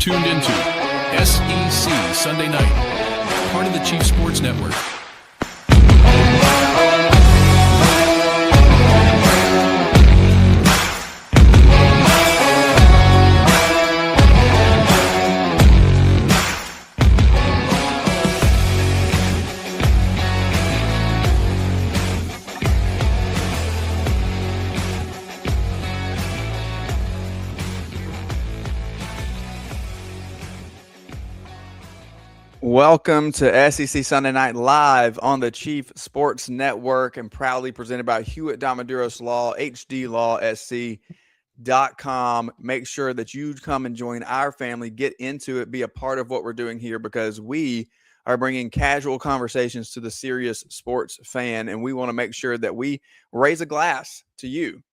tuned into SEC Sunday Night, part of the Chief Sports Network. Welcome to SEC Sunday Night Live on the Chief Sports Network and proudly presented by Hewitt Domaduros Law, HDLawSC.com. Make sure that you come and join our family, get into it, be a part of what we're doing here because we are bringing casual conversations to the serious sports fan, and we want to make sure that we raise a glass to you,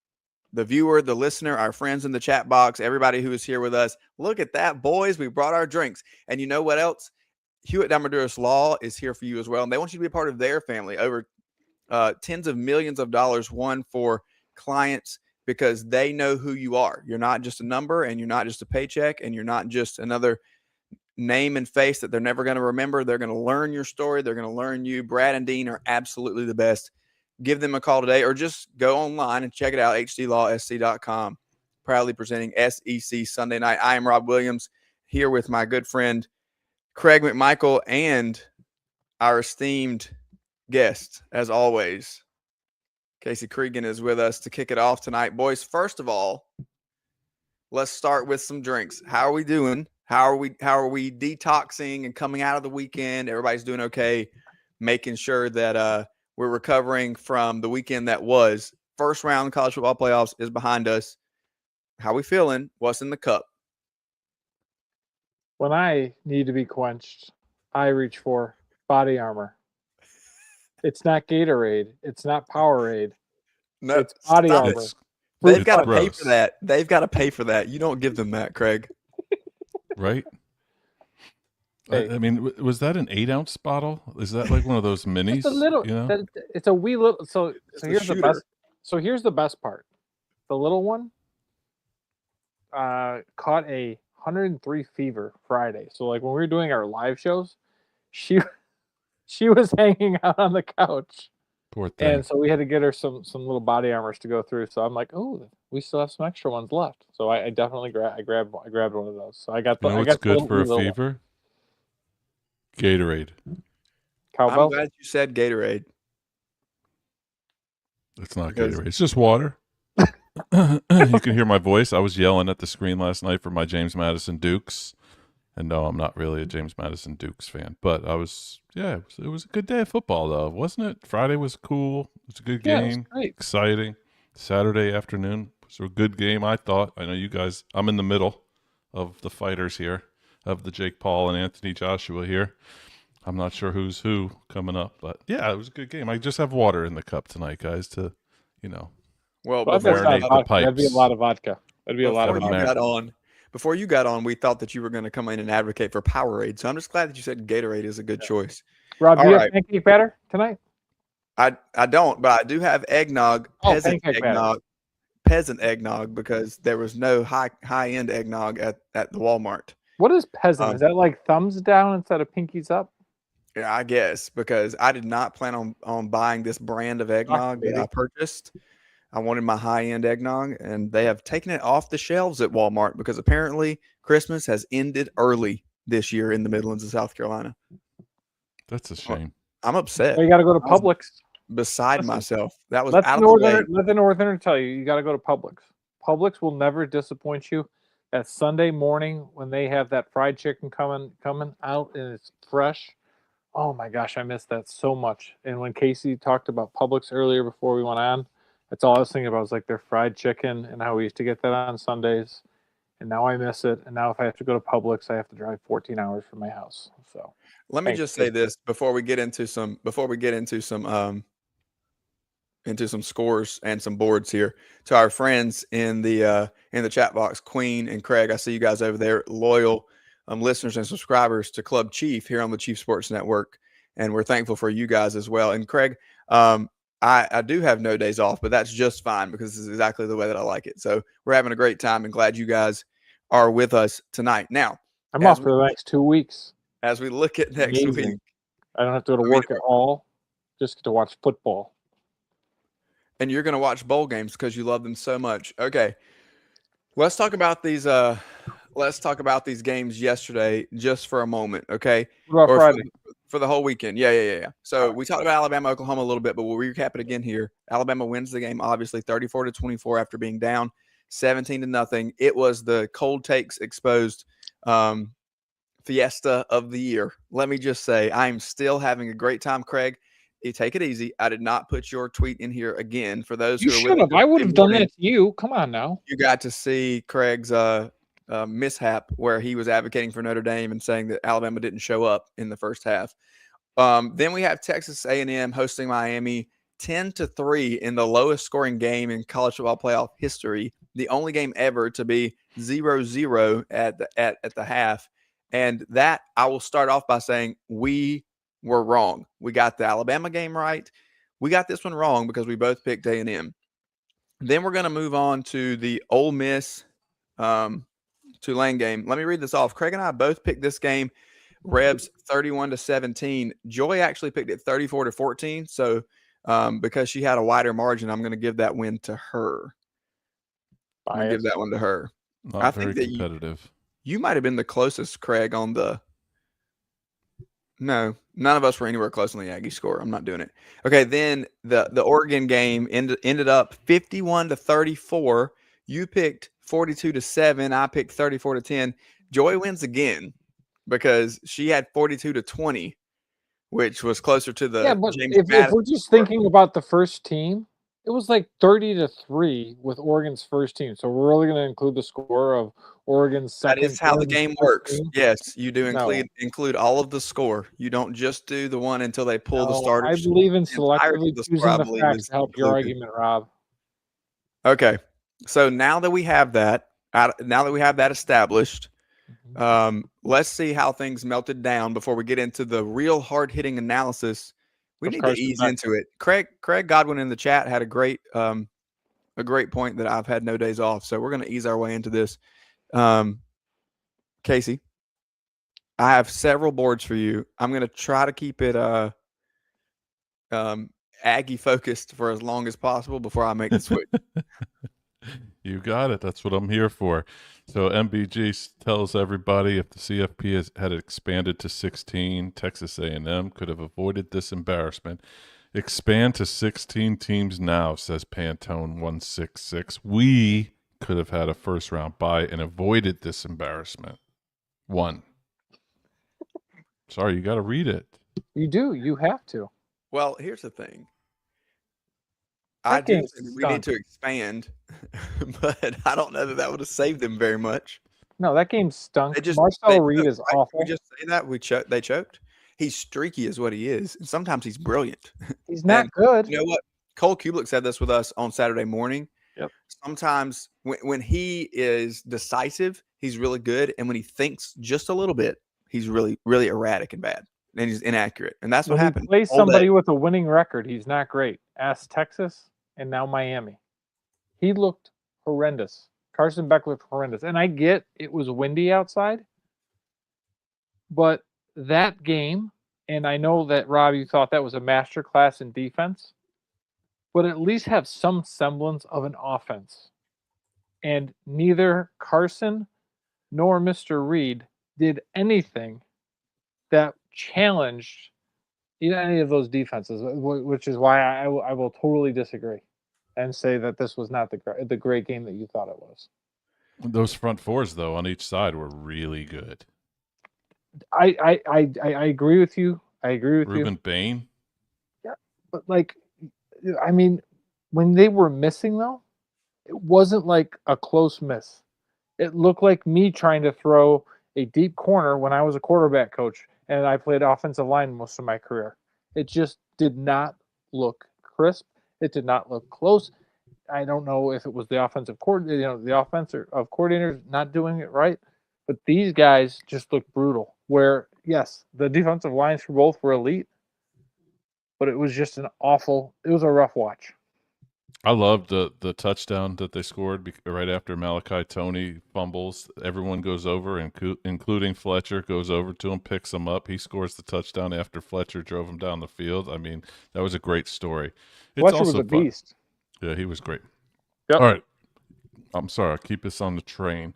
the viewer, the listener, our friends in the chat box, everybody who is here with us. Look at that, boys. We brought our drinks. And you know what else? Hewitt Domaduros Law is here for you as well, and they want you to be a part of their family. Over tens of millions of dollars won for clients because they know who you are. You're not just a number, and you're not just a paycheck, and you're not just another name and face that they're never going to remember. They're going to learn your story. They're going to learn you. Brad and Dean are absolutely the best. Give them a call today or just go online and check it out, HDLawSC.com, proudly presenting SEC Sunday Night. I am Rob Williams here with my good friend Craig McMichael and our esteemed guest, as always, Casey Cregan is with us to kick it off tonight. Boys, first of all, let's start with some drinks. How are we doing? How are we detoxing and coming out of the weekend? Everybody's doing okay, making sure that we're recovering from the weekend that was. First round of college football playoffs is behind us. How we feeling? What's in the cup? When I need to be quenched, I reach for body armor. It's not Gatorade. It's not Powerade. No, it's body armor. They've got to pay for that. They've got to pay for that. You don't give them that, Craig. Right? Hey. I mean, was that an 8-ounce bottle? Is that like one of those minis? It's a little. You know? It's a wee little. So here's shooter. the best. So here's the best part. The little one caught a 103 fever Friday. So like when we were doing our live shows, she was hanging out on the couch. Poor thing. And so we had to get her some little body armors to go through. So I'm like, oh, we still have some extra ones left. So I definitely grabbed one of those. So I got the. You know what's good for a fever? Gatorade. Cowbell? I'm glad you said Gatorade. It's not Gatorade. It's just water. You can hear my voice. I was yelling at the screen last night for my James Madison Dukes. And no, I'm not really a James Madison Dukes fan. But I was, it was a good day of football, though, wasn't it? Friday was cool. It was a good game. It was great. Exciting. Saturday afternoon was a good game, I thought. I know you guys, I'm in the middle of the fighters here, of the Jake Paul and Anthony Joshua here. I'm not sure who's who coming up. But, yeah, it was a good game. I just have water in the cup tonight, guys, to, Well, marinate the pipes. That'd be a lot of vodka. Before you got on, we thought that you were going to come in and advocate for Powerade. So I'm just glad that you said Gatorade is a good choice. Rob, do you have pancake batter tonight? I don't, but I do have eggnog, peasant eggnog, because there was no high-end eggnog at the Walmart. What is peasant? Is that like thumbs down instead of pinkies up? Yeah, I guess, because I did not plan on buying this brand of eggnog that I purchased. I wanted my high-end eggnog, and they have taken it off the shelves at Walmart because apparently Christmas has ended early this year in the Midlands of South Carolina. That's a shame. I'm upset. Well, you got to go to Publix. Beside myself. That was let out the of the way. Let the Northerner tell you got to go to Publix. Publix will never disappoint you. That Sunday morning when they have that fried chicken coming out and it's fresh. Oh my gosh, I miss that so much. And when Casey talked about Publix earlier before we went on, that's all I was thinking about was like their fried chicken and how we used to get that on Sundays. And now I miss it. And now if I have to go to Publix, I have to drive 14 hours from my house. So let me just say this before we get into some scores and some boards here. To our friends in the chat box, Queen and Craig, I see you guys over there, loyal listeners and subscribers to Club Chief here on the Chief Sports Network, and we're thankful for you guys as well. And Craig, I do have no days off, but that's just fine because this is exactly the way that I like it. So we're having a great time and glad you guys are with us tonight. Now, I'm off for the next 2 weeks. As we look at next Amazing. week, I don't have to go to work at all. Just get to watch football. and you're going to watch bowl games because you love them so much. Okay, let's talk about these. Let's talk about these games yesterday just for a moment. Okay, What about or Friday? for the whole weekend. Yeah. So we talked about Alabama, Oklahoma a little bit, but we'll recap it again here. Alabama wins the game, obviously 34-24 after being down 17-0. It was the cold takes exposed fiesta of the year. Let me just say, I'm still having a great time, Craig. You take it easy. I did not put your tweet in here again. For those You who are should with have. us I would have Tuesday done morning, that to you. Come on now. you got to see Craig's mishap where he was advocating for Notre Dame and saying that Alabama didn't show up in the first half. Then we have Texas A&M hosting Miami 10-3 in the lowest scoring game in college football playoff history, the only game ever to be 0-0 at the half. And that, I will start off by saying, we were wrong. We got the Alabama game right. We got this one wrong because we both picked A&M. Then we're going to move on to the Ole Miss Tulane game. Let me read this off. Craig and I both picked this game. Rebs 31-17. Joy actually picked it 34-14. So because she had a wider margin, I'm going to give that win to her. I'm going to give that one to her. Not I very think that competitive. you might have been the closest, Craig, on the. No, none of us were anywhere close on the Aggie score. I'm not doing it. Okay, then the Oregon game ended up 51-34. You picked 42-7. I picked 34-10. Joy wins again because she had 42-20, which was closer to the But James if Madison we're just score. thinking about the first team, it was like 30-3 with Oregon's first team. So we're really going to include the score of Oregon's That second. is how the third, and game fourth works. team? Yes, you do No. include all of the score. You don't just do the one until they pull the No, starters. I believe in The entirety selectively of the score, choosing I the believe, facts is to help your included. argument, Rob. Okay, so now that we have that, established, let's see how things melted down before we get into the real hard-hitting analysis. We need to ease into it. Craig Godwin in the chat had a great point that I've had no days off, so we're going to ease our way into this. Casey, I have several boards for you. I'm going to try to keep it Aggie focused for as long as possible before I make the switch. You got it. That's what I'm here for. So MBG tells everybody if the CFP had expanded to 16, Texas A&M could have avoided this embarrassment. Expand to 16 teams now, says Pantone 166. We could have had a first round bye and avoided this embarrassment. 1. Sorry, you got to read it. You do. You have to. Well, here's the thing. That I do game think we stunk. need to expand, but I don't know that would have saved them very much. No, that game stunk. They Marcel Reed is choked, right? awful. Can we just say that they choked. He's streaky, is what he is, and sometimes he's brilliant. He's not And good. you know what? Cole Kublik said this with us on Saturday morning. Yep. Sometimes when he is decisive, he's really good, and when he thinks just a little bit, he's really, really erratic and bad, and he's inaccurate. And that's what When happened. he plays somebody with a winning record, he's not great. Ask Texas and now Miami. He looked horrendous. Carson Beck looked horrendous. And I get it was windy outside, but that game, and I know that, Rob, you thought that was a masterclass in defense, but at least have some semblance of an offense. And neither Carson nor Mr. Reed did anything that challenged any of those defenses, which is why I will totally disagree and say that this was not the great game that you thought it was. Those front fours, though, on each side were really good. I agree with you. I agree with Ruben you. Bain. Yeah, but I mean, when they were missing though, it wasn't like a close miss. It looked like me trying to throw a deep corner when I was a quarterback coach and I played offensive line most of my career. It just did not look crisp. It did not look close. I don't know if it was the offensive coordinator, the offensive coordinators not doing it right, but these guys just looked brutal. Where yes, the defensive lines for both were elite, but it was just it was a rough watch. I loved the touchdown that they scored right after Malachi Tony fumbles. Everyone goes over, including Fletcher, goes over to him, picks him up. He scores the touchdown after Fletcher drove him down the field. I mean, that was a great story. It's Fletcher was also a fun. beast. Yeah, he was great. Yep. All right. I'm sorry. I'll keep this on the train.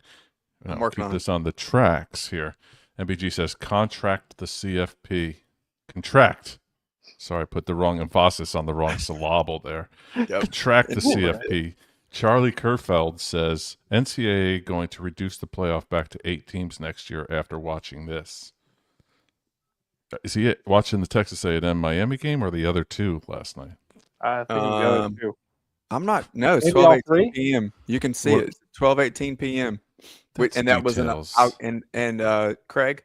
I'm I'll working keep on this on the tracks here. MBG says contract the CFP. Contract. Sorry, I put the wrong emphasis on the wrong syllable there. Yep. Contract the It's all right. CFP. Charlie Kerfeld says NCAA going to reduce the playoff back to 8 teams next year after watching this. Is he watching the Texas A&M Miami game or the other two last night? I think the other two. I'm not. No, it's Maybe all 12:18 three? p.m. You can see What- it. 12:18 p.m. That's And that was details. Craig,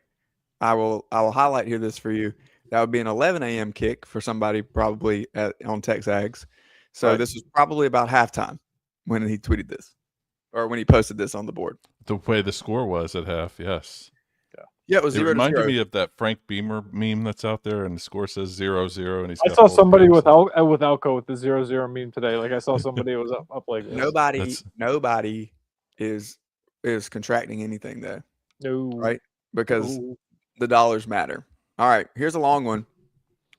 I will highlight here this for you. That would be an 11 a.m. kick for somebody probably on Texags. So Right. this was probably about halftime when he tweeted this, or when he posted this on the board. The way the score was at half, yes. Yeah, it was It 0-0. reminded me of that Frank Beamer meme that's out there, and the score says 0-0, and he's. I got saw both somebody games. with Elko with the 0-0 meme today. Like I saw somebody was up like this. Nobody is contracting anything though, No. right? Because No. the dollars matter. All right, here's a long one.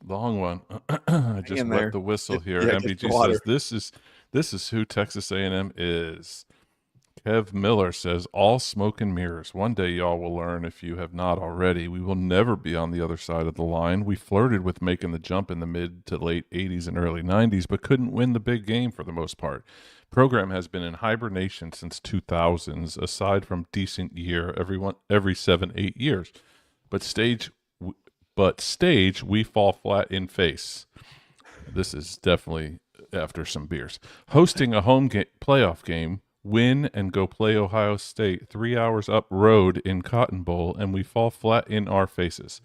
Long one. I just in wet there. the whistle here. Yeah, get the MBG water. says this is who Texas A&M is. Kev Miller says all smoke and mirrors. One day y'all will learn if you have not already. We will never be on the other side of the line. We flirted with making the jump in the mid to late 80s and early 90s, but couldn't win the big game for the most part. Program has been in hibernation since 2000s, aside from decent year every 7-8 years. But stage we fall flat in face. This is definitely after some beers. Hosting a home playoff game, win and go play Ohio State 3 hours up road in Cotton Bowl, and we fall flat in our faces.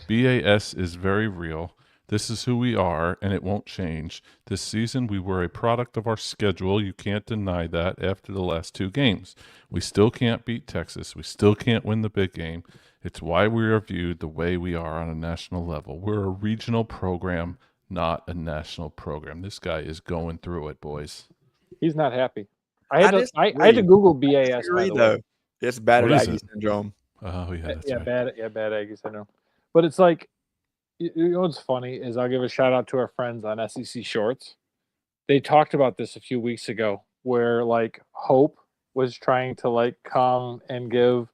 BAS is very real. This is who we are, and it won't change. This season, we were a product of our schedule. You can't deny that after the last 2 games. We still can't beat Texas. We still can't win the big game. It's why we are viewed the way we are on a national level. We're a regional program, not a national program. This guy is going through it, boys. He's not happy. I had to Google BAS by the way. It's battered What is Aggie it? syndrome. Oh, yeah, that's yeah, right. bad Aggie syndrome. But it's like, you know what's funny is I'll give a shout out to our friends on SEC Shorts. They talked about this a few weeks ago, where like Hope was trying to like come and give,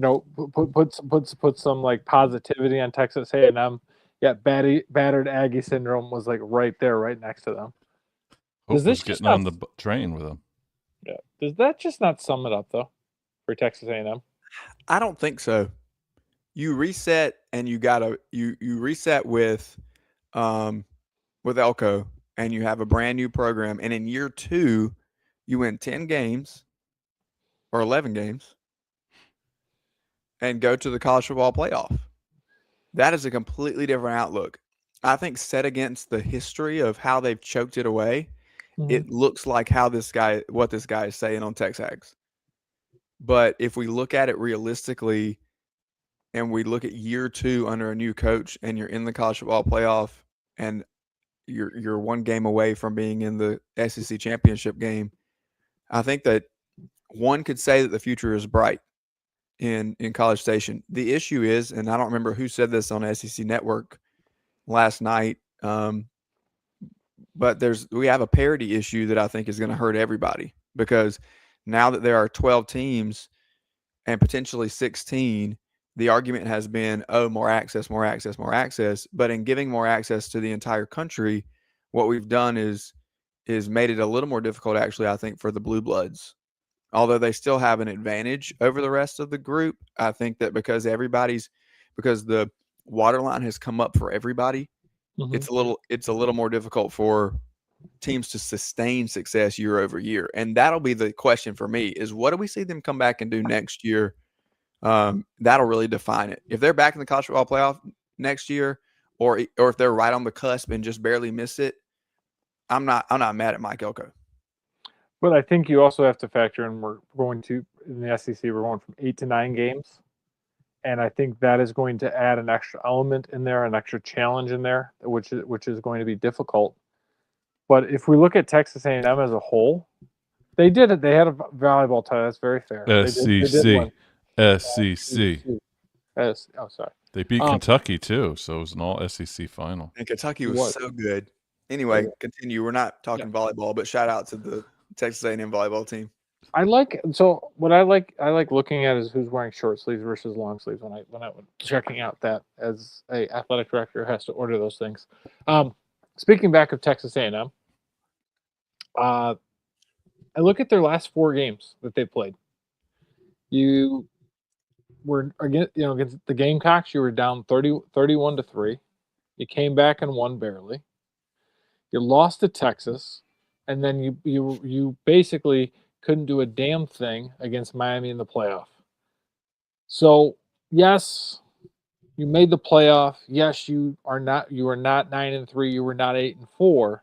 put some like positivity on Texas A&M. Yeah, battered Aggie syndrome was like right there, right next to them. Hope Does this was just getting on the train with him. Yeah. Does that just not sum it up though for Texas A&M? I don't think so. You reset and you reset with Elko, and you have a brand new program, and in year 2 you win 10 games or 11 games and go to the college football playoff. That is a completely different outlook. I think set against the history of how they've choked it away, it looks like what this guy is saying on Texags. But if we look at it realistically, and we look at year 2 under a new coach, and you're in the college football playoff, and you're one game away from being in the SEC championship game, I think that one could say that the future is bright in College Station. The issue is, and I don't remember who said this on SEC Network last night, but we have a parity issue that I think is going to hurt everybody, because now that there are 12 teams and potentially 16, the argument has been, oh, more access. But in giving more access to the entire country, what we've done is made it a little more difficult, actually, I think, for the Blue Bloods. Although they still have an advantage over the rest of the group, I think that because the waterline has come up for everybody, it's a little more difficult for teams to sustain success year over year. And that'll be the question for me, is what do we see them come back and do next year? That'll really define it. If they're back in the college football playoff next year, or if they're right on the cusp and just barely miss it, I'm not mad at Mike Elko. But I think you also have to factor in in the SEC, we're going from 8 to 9 games. And I think that is going to add an extra element in there, an extra challenge in there, which is going to be difficult. But if we look at Texas A&M as a whole, they did it. They had a volleyball title. That's very fair. They did win. SEC. Oh, sorry. They beat Kentucky too, so it was an all SEC final. And Kentucky was so good. Anyway, continue. We're not talking volleyball, but shout out to the Texas A&M volleyball team. What I like looking at is who's wearing short sleeves versus long sleeves when I checking out that as a athletic director has to order those things. Speaking back of Texas A&M, I look at their last 4 games that they played. You were against the Gamecocks. You were down 31-3. You came back and won barely. You lost to Texas, and then you basically couldn't do a damn thing against Miami in the playoff. So yes, you made the playoff. Yes, you are not 9-3. You were not 8-4.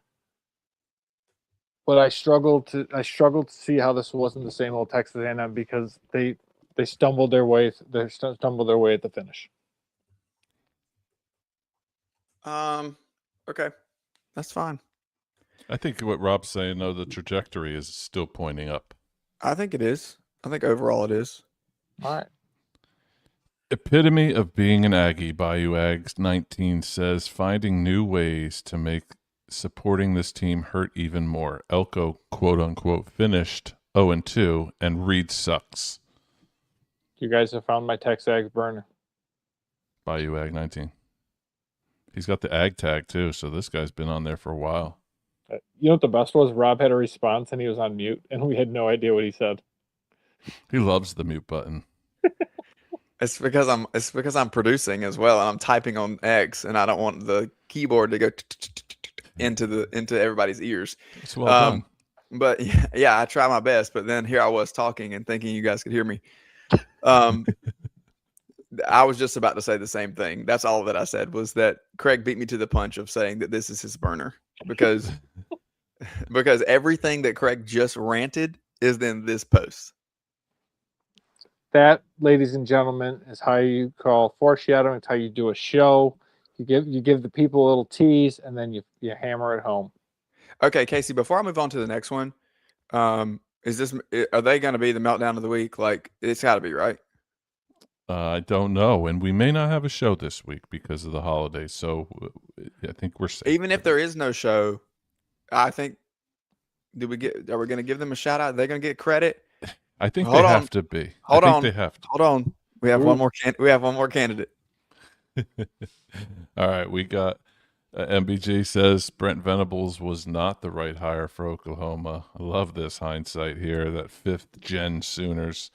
But I struggled to see how this wasn't the same old Texas A&M because they stumbled their way at the finish. Okay, that's fine. I think what Rob's saying, though, the trajectory is still pointing up. I think it is. I think overall it is. All right. Epitome of being an Aggie, Bayou Ags 19 says, finding new ways to make supporting this team hurt even more. Elko, quote unquote, finished 0-2, and Reed sucks. You guys have found my Tex Ags burner. Bayou Ag 19. He's got the ag tag too, so this guy's been on there for a while. You know what the best was? Rob had a response and he was on mute, and we had no idea what he said. He loves the mute button. It's because I'm producing as well, and I'm typing on X, and I don't want the keyboard to go into everybody's ears. It's well done. But yeah, I try my best. But then here I was talking and thinking you guys could hear me. I was just about to say the same thing. That's all that I said was that Craig beat me to the punch of saying that this is his burner because everything that Craig just ranted is in this post. That, ladies and gentlemen, is how you call foreshadowing. It's how you do a show. You give the people a little tease, and then you hammer it home. Okay, Casey. Before I move on to the next one, are they going to be the meltdown of the week? Like it's got to be, right? I don't know, and we may not have a show this week because of the holidays. So I think we're safe. Even if there is no show, I think are we going to give them a shout out? Are they going to get credit? I think they have to be. Hold on. They have to. Hold on. We have one more. We have one more candidate. All right, we got MBG says Brent Venables was not the right hire for Oklahoma. I love this hindsight here. That 5th gen Sooners.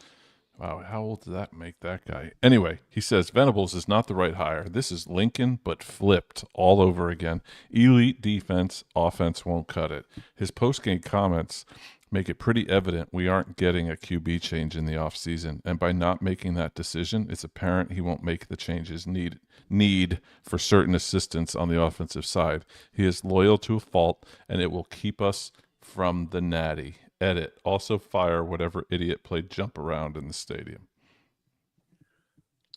Wow, how old does that make that guy? Anyway, he says Venables is not the right hire. This is Lincoln, but flipped all over again. Elite defense, offense won't cut it. His post-game comments make it pretty evident we aren't getting a QB change in the offseason, and by not making that decision, it's apparent he won't make the changes need for certain assistance on the offensive side. He is loyal to a fault, and it will keep us from the natty. Edit. Also fire whatever idiot played jump around in the stadium.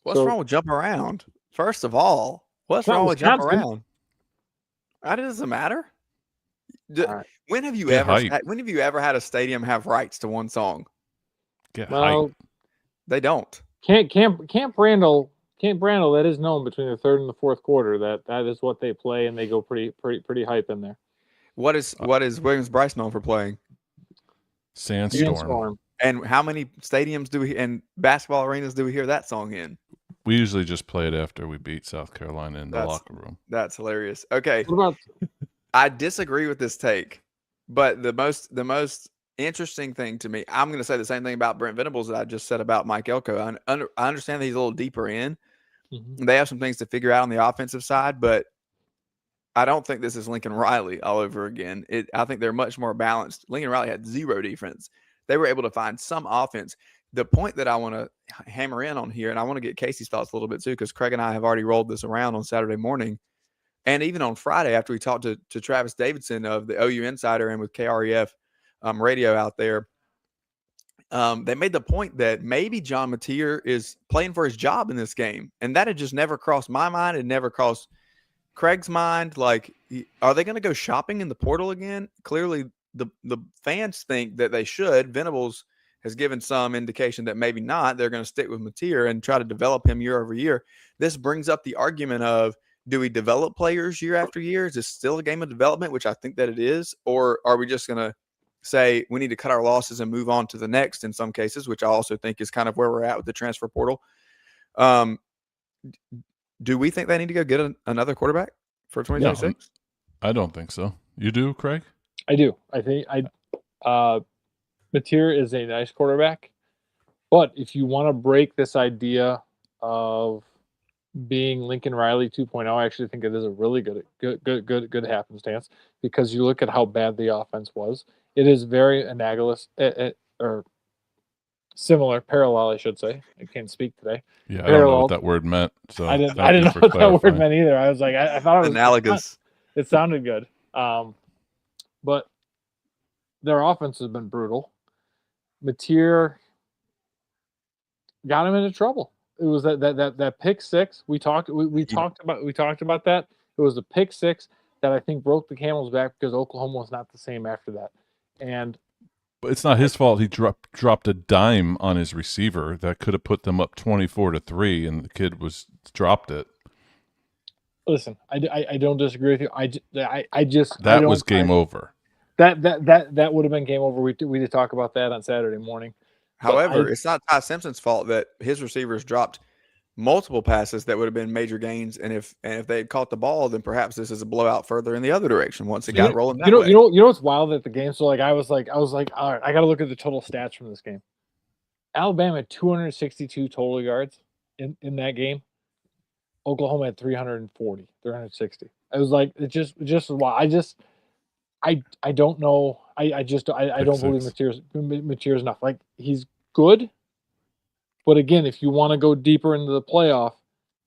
What's wrong with jump around? First of all, what's wrong with jump around? That doesn't matter. When have you ever had a stadium have rights to one song? Well, they don't. Camp Randall, that is known between the third and the fourth quarter. That is what they play, and they go pretty hype in there. What is Williams-Brice known for playing? Sandstorm. And how many stadiums and basketball arenas do we hear that song in? We usually just play it after we beat South Carolina in the locker room. That's hilarious. Okay. I disagree with this take, but the most interesting thing to me, I'm going to say the same thing about Brent Venables that I just said about Mike Elko. I understand that he's a little deeper in. Mm-hmm. They have some things to figure out on the offensive side, but I don't think this is Lincoln Riley all over again. I think they're much more balanced. Lincoln Riley had 0 defense. They were able to find some offense. The point that I want to hammer in on here, and I want to get Casey's thoughts a little bit too, because Craig and I have already rolled this around on Saturday morning. And even on Friday, after we talked to Travis Davidson of the OU Insider and with KREF radio out there, they made the point that maybe John Mateer is playing for his job in this game. And that had just never crossed my mind. It never crossed Craig's mind, like, are they going to go shopping in the portal again? Clearly, the fans think that they should. Venables has given some indication that maybe not. They're going to stick with Mateer and try to develop him year over year. This brings up the argument of, do we develop players year after year? Is this still a game of development, which I think that it is? Or are we just going to say we need to cut our losses and move on to the next in some cases, which I also think is kind of where we're at with the transfer portal. Do we think they need to go get another quarterback for 2026? No, I don't think so. You do, Craig? I do. I think Mateer is a nice quarterback, but if you want to break this idea of being Lincoln Riley 2.0, I actually think it is a really good happenstance, because you look at how bad the offense was. It is very analogous or similar, parallel, I should say. I can't speak today. Yeah, I don't know what that word meant. So I didn't know what that word meant either. I was like, I thought it was analogous. It sounded good. But their offense has been brutal. Mateer got him into trouble. It was that pick six. We talked about that. It was the pick six that I think broke the camel's back, because Oklahoma was not the same after that. And but it's not his fault. He dropped a dime on his receiver that could have put them up 24-3, and the kid dropped it. Listen, I don't disagree with you. That was game over. That would have been game over. We did talk about that on Saturday morning. However, it's not Ty Simpson's fault that his receivers dropped multiple passes that would have been major gains, and if they had caught the ball, then perhaps this is a blowout further in the other direction once it got rolling. You know what's wild at the game? So I was like, all right, I got to look at the total stats from this game. Alabama had 262 total yards in that game. Oklahoma had 360. I was like, it just wild. I don't know. I don't believe Mateer's enough. Like, he's good, but again, if you want to go deeper into the playoff,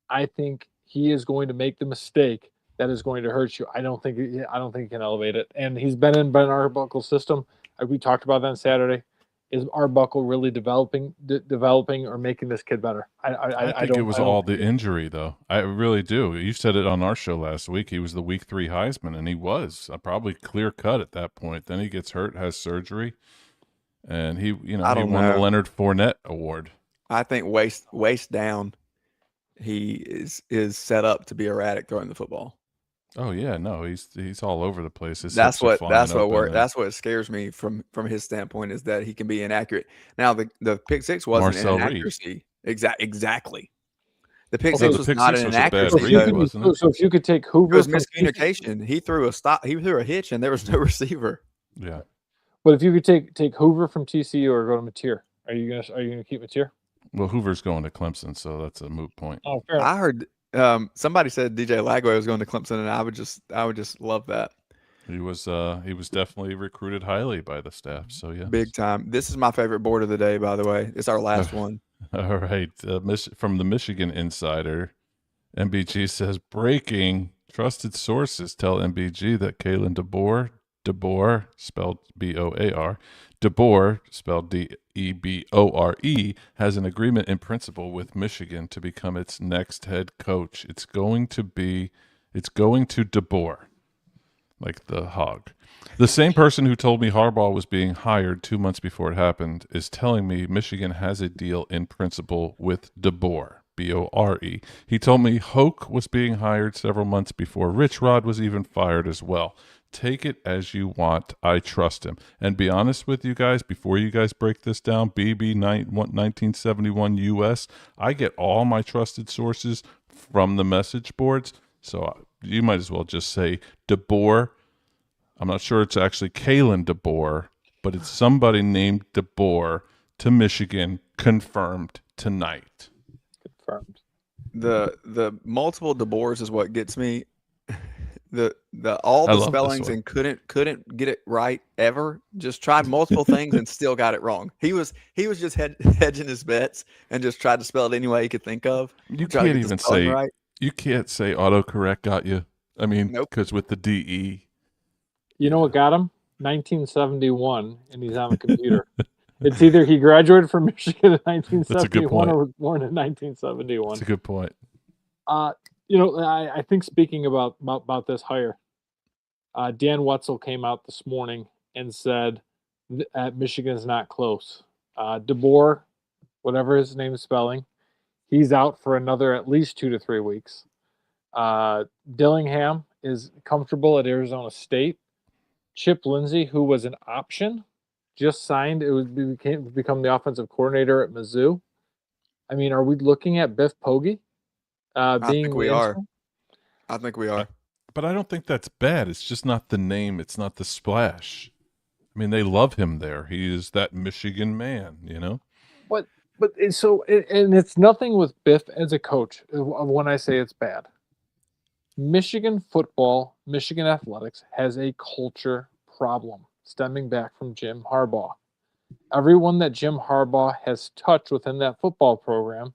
I think he is going to make the mistake that is going to hurt you. I don't think he can elevate it. And he's been in Ben Arbuckle's system. We talked about that on Saturday. Is Arbuckle really developing or making this kid better? I think it was all the injury, though. I really do. You said it on our show last week. He was the week 3 Heisman, and he was probably clear cut at that point. Then he gets hurt, has surgery, and he won the Leonard Fournette Award. I think waist down, he is set up to be erratic throwing the football. Oh yeah, no, he's all over the place. That's what scares me from his standpoint, is that he can be inaccurate. Now the pick six wasn't an inaccuracy. Exactly. The pick six was not an inaccuracy. So if you could take Hoover, it was miscommunication. He threw a hitch, and there was no receiver. Yeah. But if you could take Hoover from TCU or go to Mateer, are you gonna keep Mateer? Well, Hoover's going to Clemson, so that's a moot point. Oh, fair enough. I heard somebody said DJ Lagway was going to Clemson, and I would just love that. He was definitely recruited highly by the staff. So yeah, big time. This is my favorite board of the day, by the way. It's our last one. All right, from the Michigan Insider, MBG says, breaking: trusted sources tell MBG that Kalen DeBoer spelled B-O-A-R, DeBoer spelled D-E-B-O-R-E, has an agreement in principle with Michigan to become its next head coach. It's going to DeBoer, like the hog. The same person who told me Harbaugh was being hired 2 months before it happened is telling me Michigan has a deal in principle with DeBoer, B-O-R-E. He told me Hoke was being hired several months before Rich Rod was even fired as well. Take it as you want. I trust him. And be honest with you guys, before you guys break this down, BB 1971 US, I get all my trusted sources from the message boards. So you might as well just say DeBoer. I'm not sure it's actually Kalen DeBoer, but it's somebody named DeBoer to Michigan, confirmed tonight. Confirmed. The multiple DeBoers is what gets me. All the spellings and couldn't get it right ever. Just tried multiple things and still got it wrong. He was just hedging his bets and just tried to spell it any way he could think of. You can't even say right. You can't say autocorrect got you. I mean, because with the DE. You know what got him? 1971, and he's on the computer. It's either he graduated from Michigan in 1971 or was born in 1971. That's a good point. I think speaking about this hire, Dan Wetzel came out this morning and said that Michigan is not close. DeBoer, whatever his name is spelling, he's out for another at least 2 to 3 weeks. Dillingham is comfortable at Arizona State. Chip Lindsey, who was an option, just signed. It would become the offensive coordinator at Mizzou. I mean, are we looking at Biff Poggi I being think the we are. interim? I think we are. But I don't think that's bad. It's just not the name. It's not the splash. I mean, they love him there. He is that Michigan man, But it's nothing with Biff as a coach when I say it's bad. Michigan football, Michigan athletics has a culture problem stemming back from Jim Harbaugh. Everyone that Jim Harbaugh has touched within that football program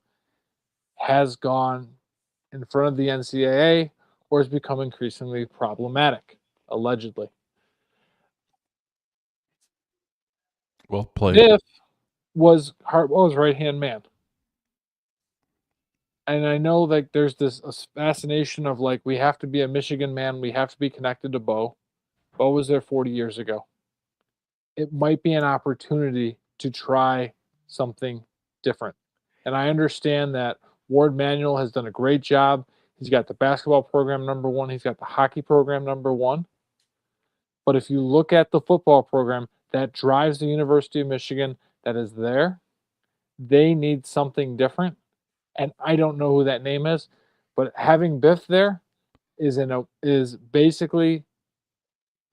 has gone in front of the NCAA or has become increasingly problematic, allegedly. Well played. Biff was Harbaugh's right-hand man. And I know like there's this fascination of like we have to be a Michigan man, we have to be connected to Bo. Bo was there 40 years ago. It might be an opportunity to try something different. And I understand that Ward Manuel has done a great job. He's got the basketball program number 1. He's got the hockey program number 1. But if you look at the football program that drives the University of Michigan that is there, they need something different. And I don't know who that name is, but having Biff there is basically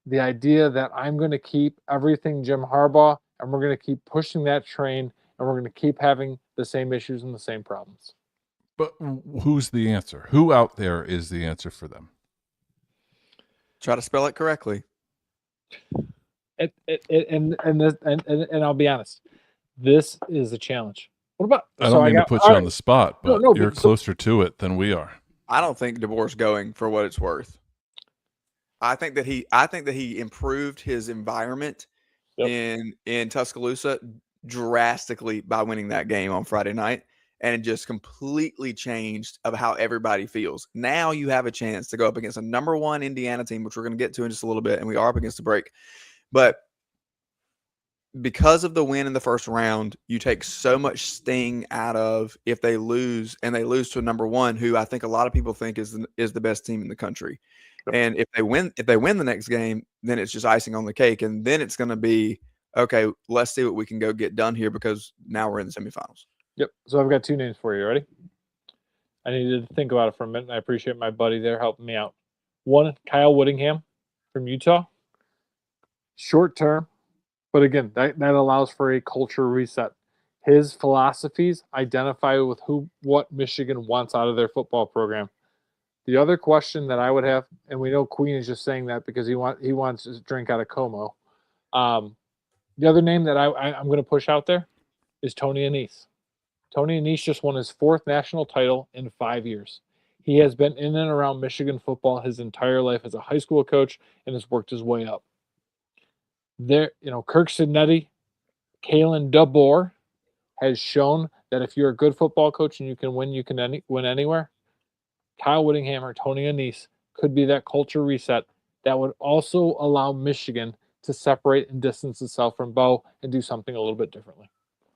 the idea that I'm going to keep everything Jim Harbaugh, and we're going to keep pushing that train, and we're going to keep having the same issues and the same problems. But who's the answer? Who out there is the answer for them? Try to spell it correctly. And I'll be honest, this is a challenge. What about? I don't mean to put you on the spot, but you're closer to it than we are. I don't think DeBoer's going for what it's worth. I think that he improved his environment in Tuscaloosa drastically by winning that game on Friday night, and it just completely changed of how everybody feels. Now you have a chance to go up against a number 1 Indiana team, which we're going to get to in just a little bit, and we are up against the break. But because of the win in the first round, you take so much sting out of if they lose, and they lose to a number 1 who I think a lot of people think is the best team in the country. Yep. And if they win the next game, then it's just icing on the cake, and then it's going to be okay. Let's see what we can go get done here because now we're in the semifinals. Yep. So I've got 2 names for you. Ready? I needed to think about it for a minute, and I appreciate my buddy there helping me out. 1, Kyle Whittingham from Utah. Short term. But again, that allows for a culture reset. His philosophies identify with what Michigan wants out of their football program. The other question that I would have, and we know Queen is just saying that because he wants to drink out of Como. The other name that I'm going to push out there is Tony Annese. Tony Annese just won his 4th national title in 5 years. He has been in and around Michigan football his entire life as a high school coach and has worked his way up. There, Kirk Sidnetti, Kalen DeBoer has shown that if you're a good football coach and you can win anywhere. Kyle Whittingham or Tony Annese could be that culture reset that would also allow Michigan to separate and distance itself from Bo and do something a little bit differently.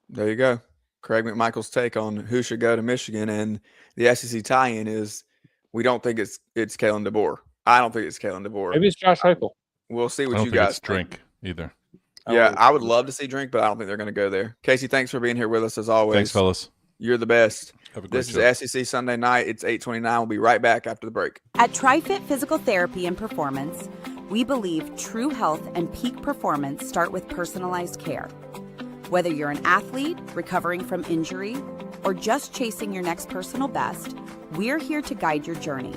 There you go. Craig McMichael's take on who should go to Michigan, and the SEC tie-in is we don't think it's Kalen DeBoer. I don't think it's Kalen DeBoer. Maybe it's Josh Heupel. We'll see I what don't you think guys it's Drink either. Yeah, I would love to see Drink, but I don't think they're going to go there. Casey, thanks for being here with us as always. Thanks, fellas. You're the best. Have a great show. This is SEC Sunday night. It's 8:29. We'll be right back after the break. At TriFit Physical Therapy and Performance, we believe true health and peak performance start with personalized care. Whether you're an athlete, recovering from injury, or just chasing your next personal best, we're here to guide your journey.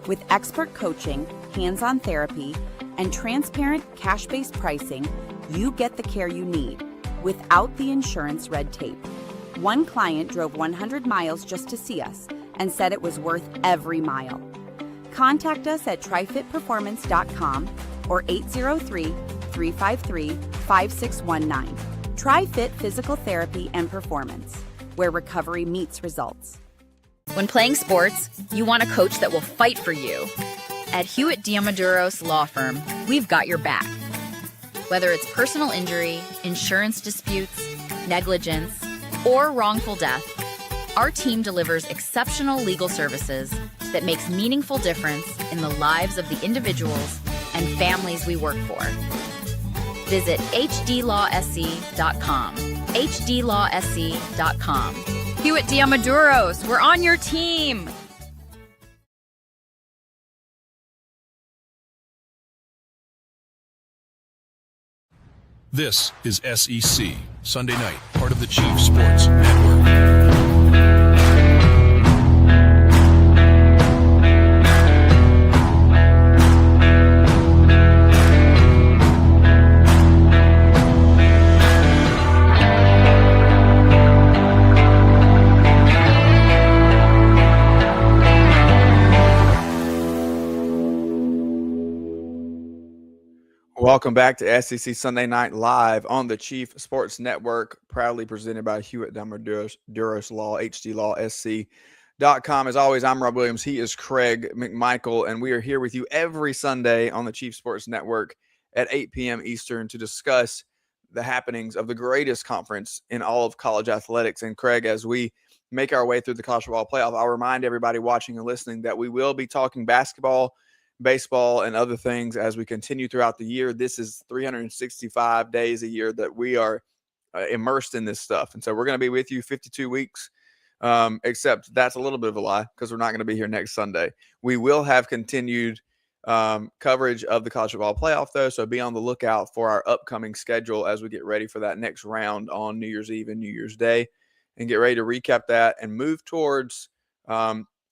With expert coaching, hands-on therapy, and transparent cash-based pricing, you get the care you need without the insurance red tape. One client drove 100 miles just to see us and said it was worth every mile. Contact us at trifitperformance.com or 803-353-5619. TriFit Physical Therapy and Performance, where recovery meets results. When playing sports, you want a coach that will fight for you. At Hewitt Diamaduros Law Firm, we've got your back. Whether it's personal injury, insurance disputes, negligence, or wrongful death, our team delivers exceptional legal services that makes meaningful difference in the lives of the individuals and families we work for. Visit hdlawsc.com. hdlawsc.com. Hewitt Diamaduros, we're on your team. This is SEC, Sunday night, part of the Chief Sports Network. Welcome back to SEC Sunday Night Live on the Chief Sports Network, proudly presented by Hewitt Diamaduros Law, hdlawsc.com. As always, I'm Rob Williams. He is Craig McMichael, and we are here with you every Sunday on the Chief Sports Network at 8 p.m. Eastern to discuss the happenings of the greatest conference in all of college athletics. And Craig, as we make our way through the college football playoff, I'll remind everybody watching and listening that we will be talking basketball, baseball, and other things as we continue throughout the year. This is 365 days a year that we are immersed in this stuff. And so we're going to be with you 52 weeks, except that's a little bit of a lie because we're not going to be here next Sunday. We will have continued coverage of the college football playoff, though, so be on the lookout for our upcoming schedule as we get ready for that next round on New Year's Eve and New Year's Day, and get ready to recap that and move towards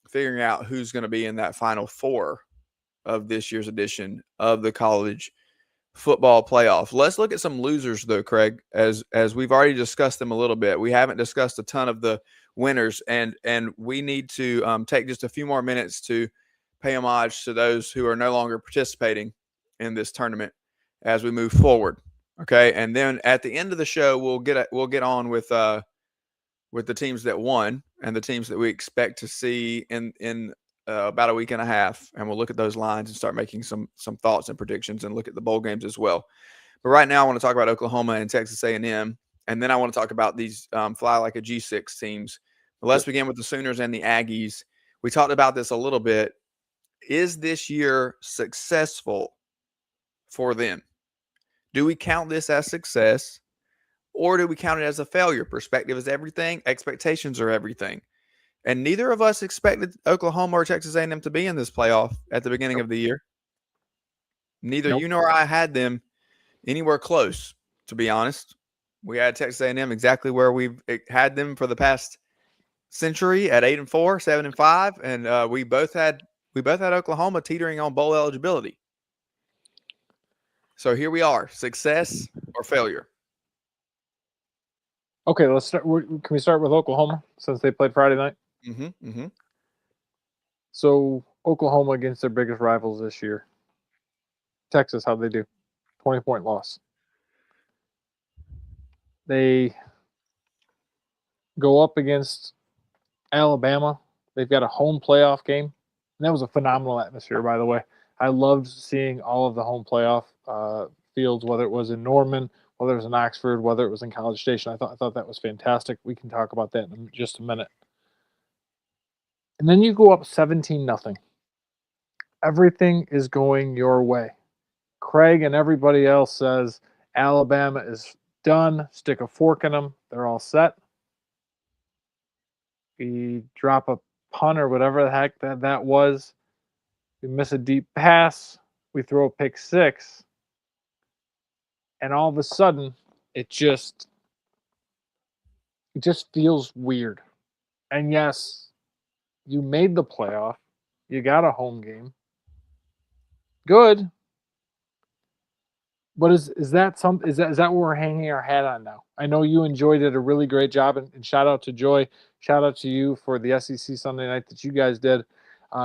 figuring out who's going to be in that Final Four of this year's edition of the college football playoff. Let's look at some losers, though, Craig, as we've already discussed them a little bit. We haven't discussed a ton of the winners, and we need to take just a few more minutes to pay homage to those who are no longer participating in this tournament as we move forward. Okay, and then at the end of the show, we'll get on with the teams that won and the teams that we expect to see in about a week and a half, and we'll look at those lines and start making some thoughts and predictions and look at the bowl games as well. But right now I want to talk about Oklahoma and Texas A&M, and then I want to talk about these fly like a G6 teams. But let's begin with the Sooners and the Aggies. We talked about this a little bit. Is this year successful for them? Do we count this as success, or do we count it as a failure? Perspective is everything. Expectations are everything. And neither of us expected Oklahoma or Texas A&M to be in this playoff at the beginning of the year. Neither you nor I had them anywhere close, to be honest. We had Texas A&M exactly where we've had them for the past century at 8-4, 7-5, and we both had Oklahoma teetering on bowl eligibility. So here we are: success or failure. Okay, let's start. Can we start with Oklahoma since they played Friday night? So Oklahoma against their biggest rivals this year. Texas, how'd they do? 20-point loss. They go up against Alabama. They've got a home playoff game. And that was a phenomenal atmosphere, by the way. I loved seeing all of the home playoff fields, whether it was in Norman, whether it was in Oxford, whether it was in College Station. I thought that was fantastic. We can talk about that in just a minute. And then you go up 17-0. Everything is going your way. Craig and everybody else says Alabama is done. Stick a fork in them. They're all set. We drop a punt or whatever the heck that was. We miss a deep pass. We throw a pick six. And all of a sudden, it just feels weird. And yes, you made the playoff. You got a home game. Good. But is that what we're hanging our hat on now? I know you and Joy did a really great job, and shout out to Joy. Shout out to you for the SEC Sunday night that you guys did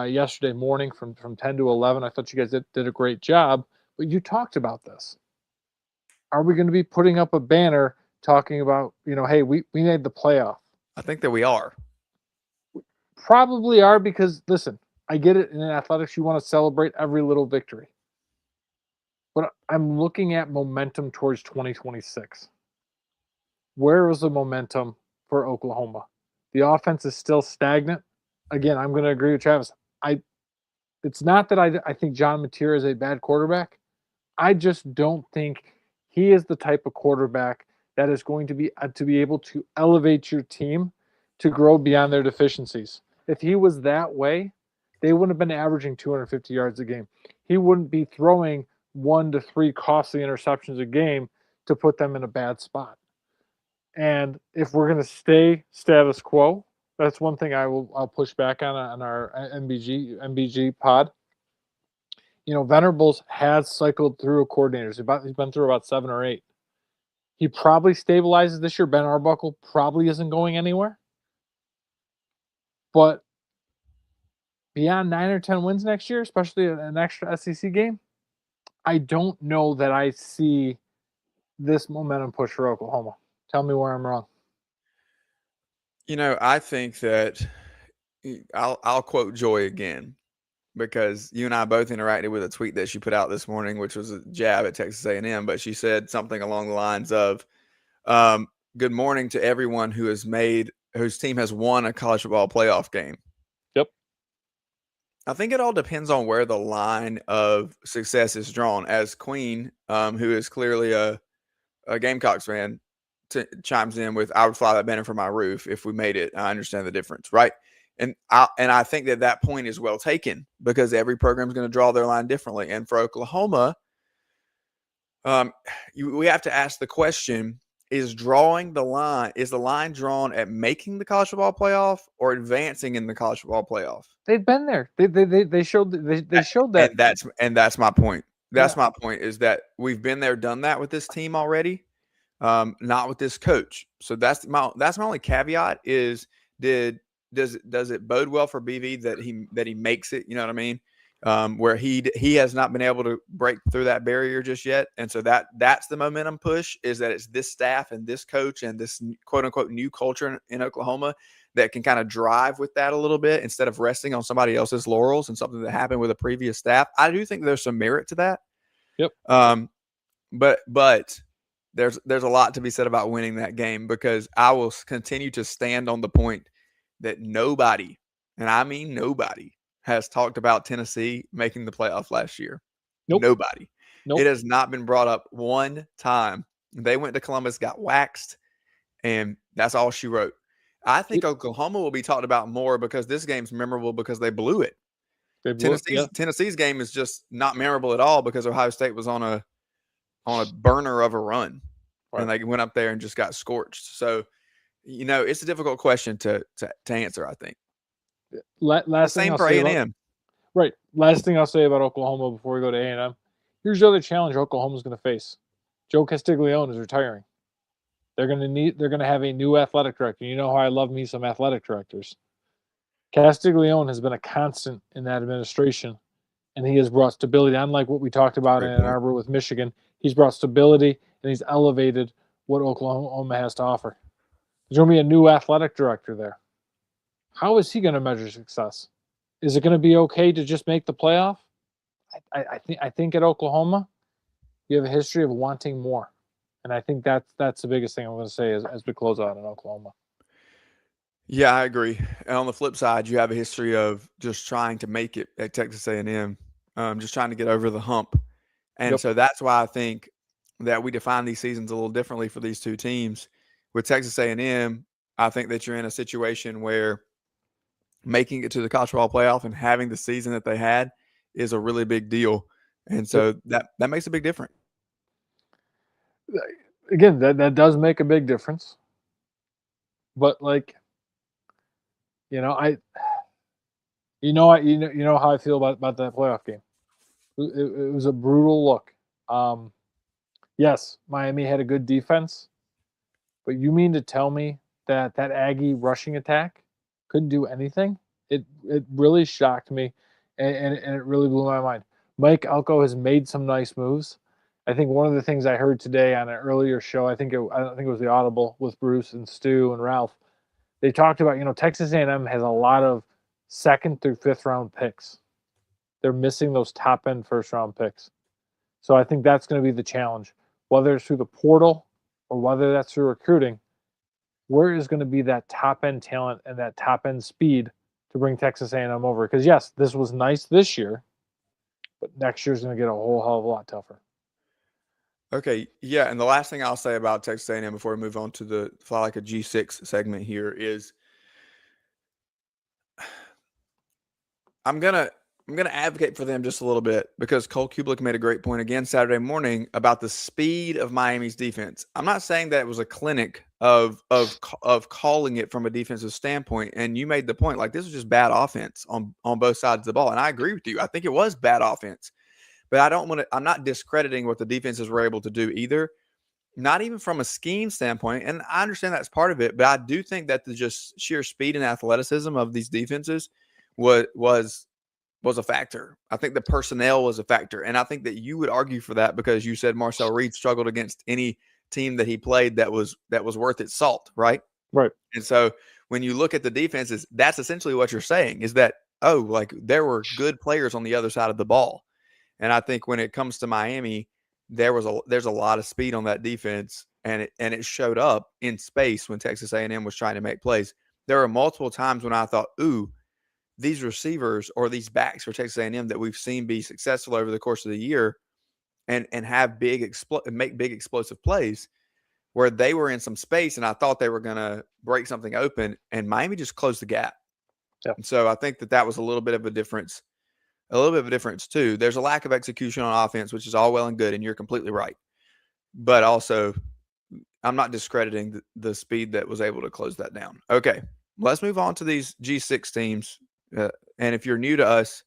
yesterday morning from 10 to 11. I thought you guys did a great job. But you talked about this. Are we going to be putting up a banner talking about, hey, we made the playoff? I think that we are. probably are because, listen, I get it. In athletics, you want to celebrate every little victory. But I'm looking at momentum towards 2026. Where is the momentum for Oklahoma? The offense is still stagnant. Again, I'm going to agree with Travis. It's not that I think John Mateer is a bad quarterback. I just don't think he is the type of quarterback that is going to be able to elevate your team to grow beyond their deficiencies. If he was that way, they wouldn't have been averaging 250 yards a game. He wouldn't be throwing 1 to 3 costly interceptions a game to put them in a bad spot. And if we're going to stay status quo, that's one thing I'll push back on our MBG pod. You know, Venables has cycled through coordinators. He's been through about 7 or 8. He probably stabilizes this year. Ben Arbuckle probably isn't going anywhere. But beyond 9 or 10 wins next year, especially an extra SEC game, I don't know that I see this momentum push for Oklahoma. Tell me where I'm wrong. You know, I think that I'll quote Joy again because you and I both interacted with a tweet that she put out this morning, which was a jab at Texas A&M, but she said something along the lines of, good morning to everyone whose team has won a college football playoff game. Yep. I think it all depends on where the line of success is drawn. As Queen, who is clearly a Gamecocks fan, chimes in with, I would fly that banner from my roof if we made it. I understand the difference, right? And I think that point is well taken because every program is going to draw their line differently. And for Oklahoma, we have to ask the question: is the line drawn at making the college football playoff or advancing in the college football playoff? They've been there. They showed that. And that's my point. That's my point, is that we've been there, done that with this team already. Not with this coach. So that's my only caveat is does it bode well for BV that he makes it, you know what I mean? Where he has not been able to break through that barrier just yet. And so that's the momentum push, is that it's this staff and this coach and this quote unquote new culture in Oklahoma that can kind of drive with that a little bit instead of resting on somebody else's laurels and something that happened with a previous staff. I do think there's some merit to that. Yep. But there's a lot to be said about winning that game, because I will continue to stand on the point that nobody, and I mean nobody, has talked about Tennessee making the playoff last year. Nope. Nobody. Nope. It has not been brought up one time. They went to Columbus, got waxed, and that's all she wrote. I think Oklahoma will be talked about more because this game's memorable because they blew it. Tennessee's game is just not memorable at all because Ohio State was on a burner of a run, right, and they went up there and just got scorched. So, you know, it's a difficult question to answer, I think. Same for A&M. Right. Last thing I'll say about Oklahoma before we go to A&M. Here's the other challenge Oklahoma's going to face. Joe Castiglione is retiring. They're going to have a new athletic director. You know how I love me some athletic directors. Castiglione has been a constant in that administration, and he has brought stability. Unlike what we talked about in Ann Arbor with Michigan, he's brought stability and he's elevated what Oklahoma has to offer. There's going to be a new athletic director there. How is he going to measure success? Is it going to be okay to just make the playoff? I think at Oklahoma, you have a history of wanting more. And I think that's the biggest thing I'm going to say as we close out in Oklahoma. Yeah, I agree. And on the flip side, you have a history of just trying to make it at Texas A&M, just trying to get over the hump. And so that's why I think that we define these seasons a little differently for these two teams. With Texas A&M, I think that you're in a situation where making it to the college football playoff and having the season that they had is a really big deal. And so that makes a big difference. Again, that does make a big difference. But like, you know how I feel about that playoff game. It was a brutal look. Yes, Miami had a good defense, but you mean to tell me that Aggie rushing attack couldn't do anything? It really shocked me, and it really blew my mind. Mike Elko has made some nice moves. I think one of the things I heard today on an earlier show, I think it was the Audible with Bruce and Stu and Ralph. They talked about, Texas A&M has a lot of second through fifth round picks. They're missing those top end first round picks. So I think that's going to be the challenge, whether it's through the portal or whether that's through recruiting. Where is going to be that top end talent and that top end speed to bring Texas A&M over? Because yes, this was nice this year, but next year's going to get a whole hell of a lot tougher. Okay, yeah, and the last thing I'll say about Texas A&M before we move on to the Fly Like a G6 segment here is I'm gonna advocate for them just a little bit because Cole Kublik made a great point again Saturday morning about the speed of Miami's defense. I'm not saying that it was a clinic of calling it from a defensive standpoint, and you made the point like this was just bad offense on both sides of the ball, and I agree with you. I think it was bad offense. But I'm not discrediting what the defenses were able to do either, not even from a scheme standpoint. And I understand that's part of it, but I do think that the just sheer speed and athleticism of these defenses was a factor. I think the personnel was a factor. And I think that you would argue for that because you said Marcel Reed struggled against any team that he played that was worth its salt, right? Right. And so when you look at the defenses, that's essentially what you're saying is that, like there were good players on the other side of the ball. And I think when it comes to Miami, there's a lot of speed on that defense, and it showed up in space when Texas A&M was trying to make plays. There were multiple times when I thought, ooh, these receivers or these backs for Texas A&M that we've seen be successful over the course of the year and have make big explosive plays where they were in some space, and I thought they were going to break something open, and Miami just closed the gap. Yeah. And so I think that was a little bit of a difference. A little bit of a difference too. There's a lack of execution on offense, which is all well and good, and you're completely right. But also, I'm not discrediting the speed that was able to close that down. Okay, let's move on to these G6 teams. And if you're new to us,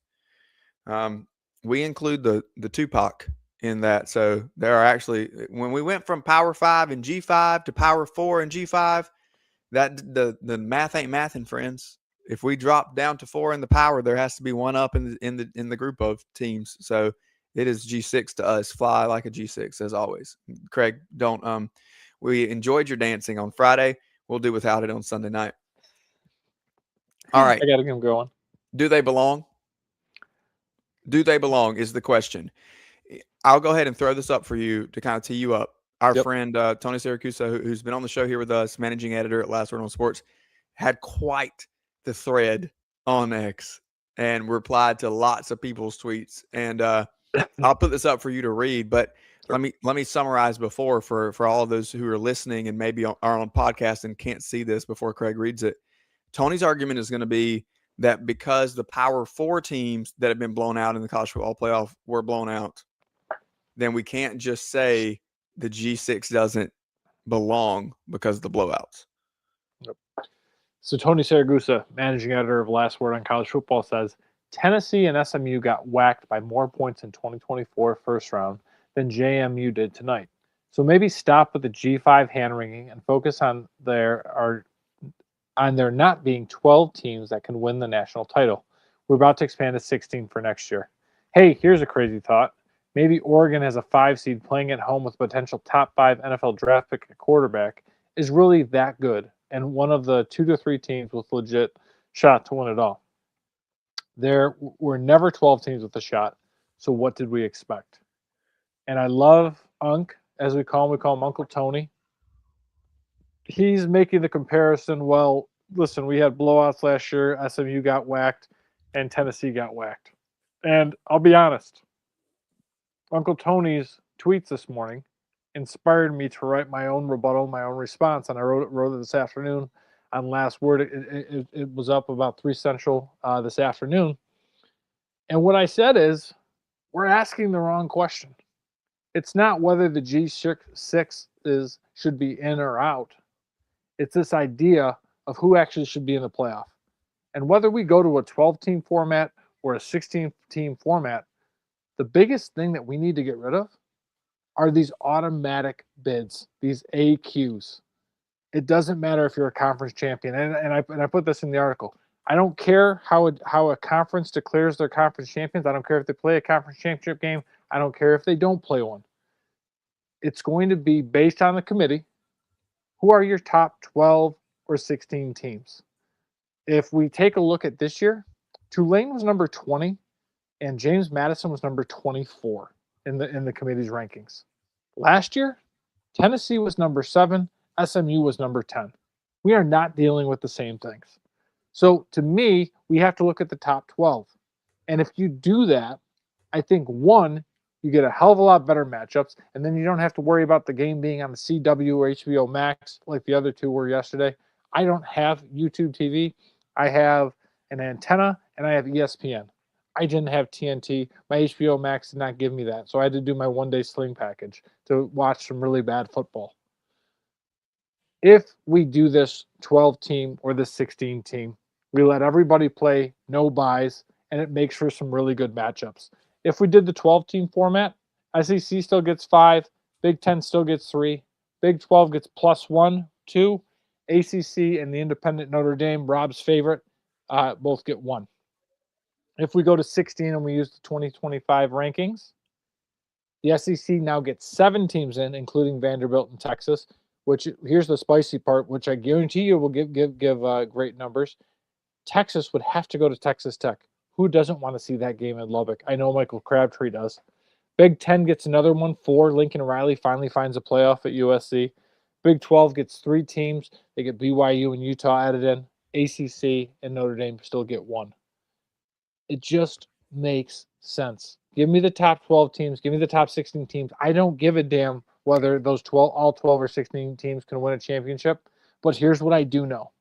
we include the Tupac in that. So there are actually, when we went from Power 5 and G5 to Power 4 and G5, that the math ain't mathing, friends. If we drop down to 4 in the power, there has to be one up in the group of teams. So it is G6 to us. Fly like a G6 as always. Craig, don't we enjoyed your dancing on Friday. We'll do without it on Sunday night. All right. I got to get them going. Do they belong? Do they belong is the question. I'll go ahead and throw this up for you to kind of tee you up. Our friend Tony Siracusa, who's been on the show here with us, managing editor at Last Word on Sports, had quite the thread on X and replied to lots of people's tweets. And I'll put this up for you to read, but let me summarize before for all of those who are listening and maybe are on podcast and can't see this before Craig reads it. Tony's argument is going to be that because the Power 4 teams that have been blown out in the college football playoff were blown out, then we can't just say the G6 doesn't belong because of the blowouts. Yep. So Tony Siragusa, managing editor of Last Word on College Football, says Tennessee and SMU got whacked by more points in 2024 first round than JMU did tonight. So maybe stop with the G5 hand-wringing and focus on there not being 12 teams that can win the national title. We're about to expand to 16 for next year. Hey, here's a crazy thought. Maybe Oregon has a 5 seed playing at home with a potential top 5 NFL draft pick at quarterback is really that good and one of the 2 to 3 teams with legit shot to win it all. There were never 12 teams with a shot, so what did we expect? And I love Unc, as we call him Uncle Tony. He's making the comparison, well, listen, we had blowouts last year, SMU got whacked, and Tennessee got whacked. And I'll be honest, Uncle Tony's tweets this morning inspired me to write my own rebuttal, my own response, and I wrote it this afternoon on Last Word. It was up about 3 Central this afternoon. And what I said is, we're asking the wrong question. It's not whether the G6 should be in or out. It's this idea of who actually should be in the playoff. And whether we go to a 12-team format or a 16-team format, the biggest thing that we need to get rid of are these automatic bids, these AQs. It doesn't matter if you're a conference champion. And I put this in the article. I don't care how a conference declares their conference champions. I don't care if they play a conference championship game. I don't care if they don't play one. It's going to be based on the committee. Who are your top 12 or 16 teams? If we take a look at this year, Tulane was number 20, and James Madison was number 24 in the committee's rankings. Last year, Tennessee was number 7, SMU was number 10. We are not dealing with the same things. So to me, we have to look at the top 12. And if you do that, I think one, you get a hell of a lot better matchups, and then you don't have to worry about the game being on the CW or HBO Max like the other two were yesterday. I don't have YouTube TV. I have an antenna, and I have ESPN. I didn't have TNT. My HBO Max did not give me that, so I had to do my one-day sling package to watch some really bad football. If we do this 12 team or the 16 team, we let everybody play, no buys, and it makes for some really good matchups. If we did the 12 team format, SEC still gets 5, Big 10 still gets 3, Big 12 gets +1, 2, ACC and the independent Notre Dame, Rob's favorite, both get 1. If we go to 16 and we use the 2025 rankings, the SEC now gets 7 teams in, including Vanderbilt and Texas, which here's the spicy part, which I guarantee you will give great numbers. Texas would have to go to Texas Tech. Who doesn't want to see that game in Lubbock? I know Michael Crabtree does. Big 10 gets another one, 4. Lincoln Riley finally finds a playoff at USC. Big 12 gets 3 teams. They get BYU and Utah added in. ACC and Notre Dame still get 1. It just makes sense. Give me the top 12 teams. Give me the top 16 teams. I don't give a damn whether those all 12 or 16 teams can win a championship. But here's what I do know.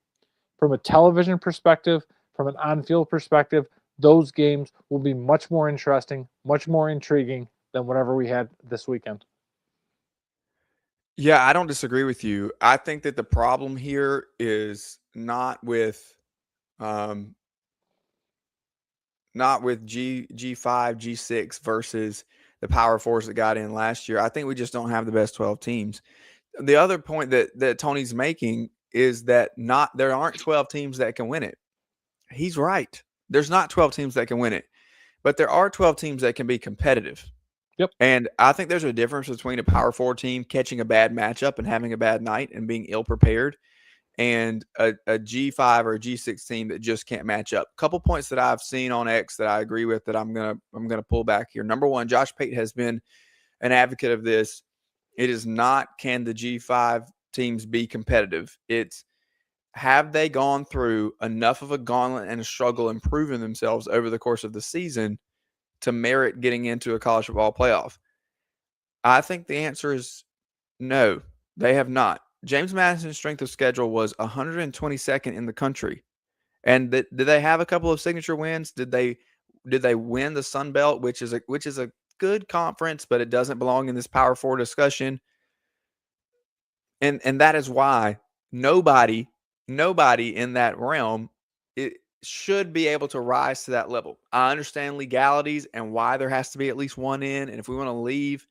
From a television perspective, from an on-field perspective, those games will be much more interesting, much more intriguing than whatever we had this weekend. Yeah, I don't disagree with you. I think that the problem here is not with G5, G6 versus the Power Fours that got in last year. I think we just don't have the best 12 teams. The other point that Tony's making is that there aren't 12 teams that can win it. He's right. There's not 12 teams that can win it, but there are 12 teams that can be competitive. Yep. And I think there's a difference between a Power 4 team catching a bad matchup and having a bad night and being ill-prepared and a G5 or a G6 team that just can't match up. A couple points that I've seen on X that I agree with that I'm gonna pull back here. Number one, Josh Pate has been an advocate of this. It is not can the G5 teams be competitive. It's have they gone through enough of a gauntlet and a struggle and proven themselves over the course of the season to merit getting into a college football playoff? I think the answer is no, they have not. James Madison's strength of schedule was 122nd in the country. And did they have a couple of signature wins? Did they win the Sun Belt, which is a good conference, but it doesn't belong in this Power 4 discussion? And that is why nobody in that realm it should be able to rise to that level. I understand legalities and why there has to be at least one in. And if we want to leave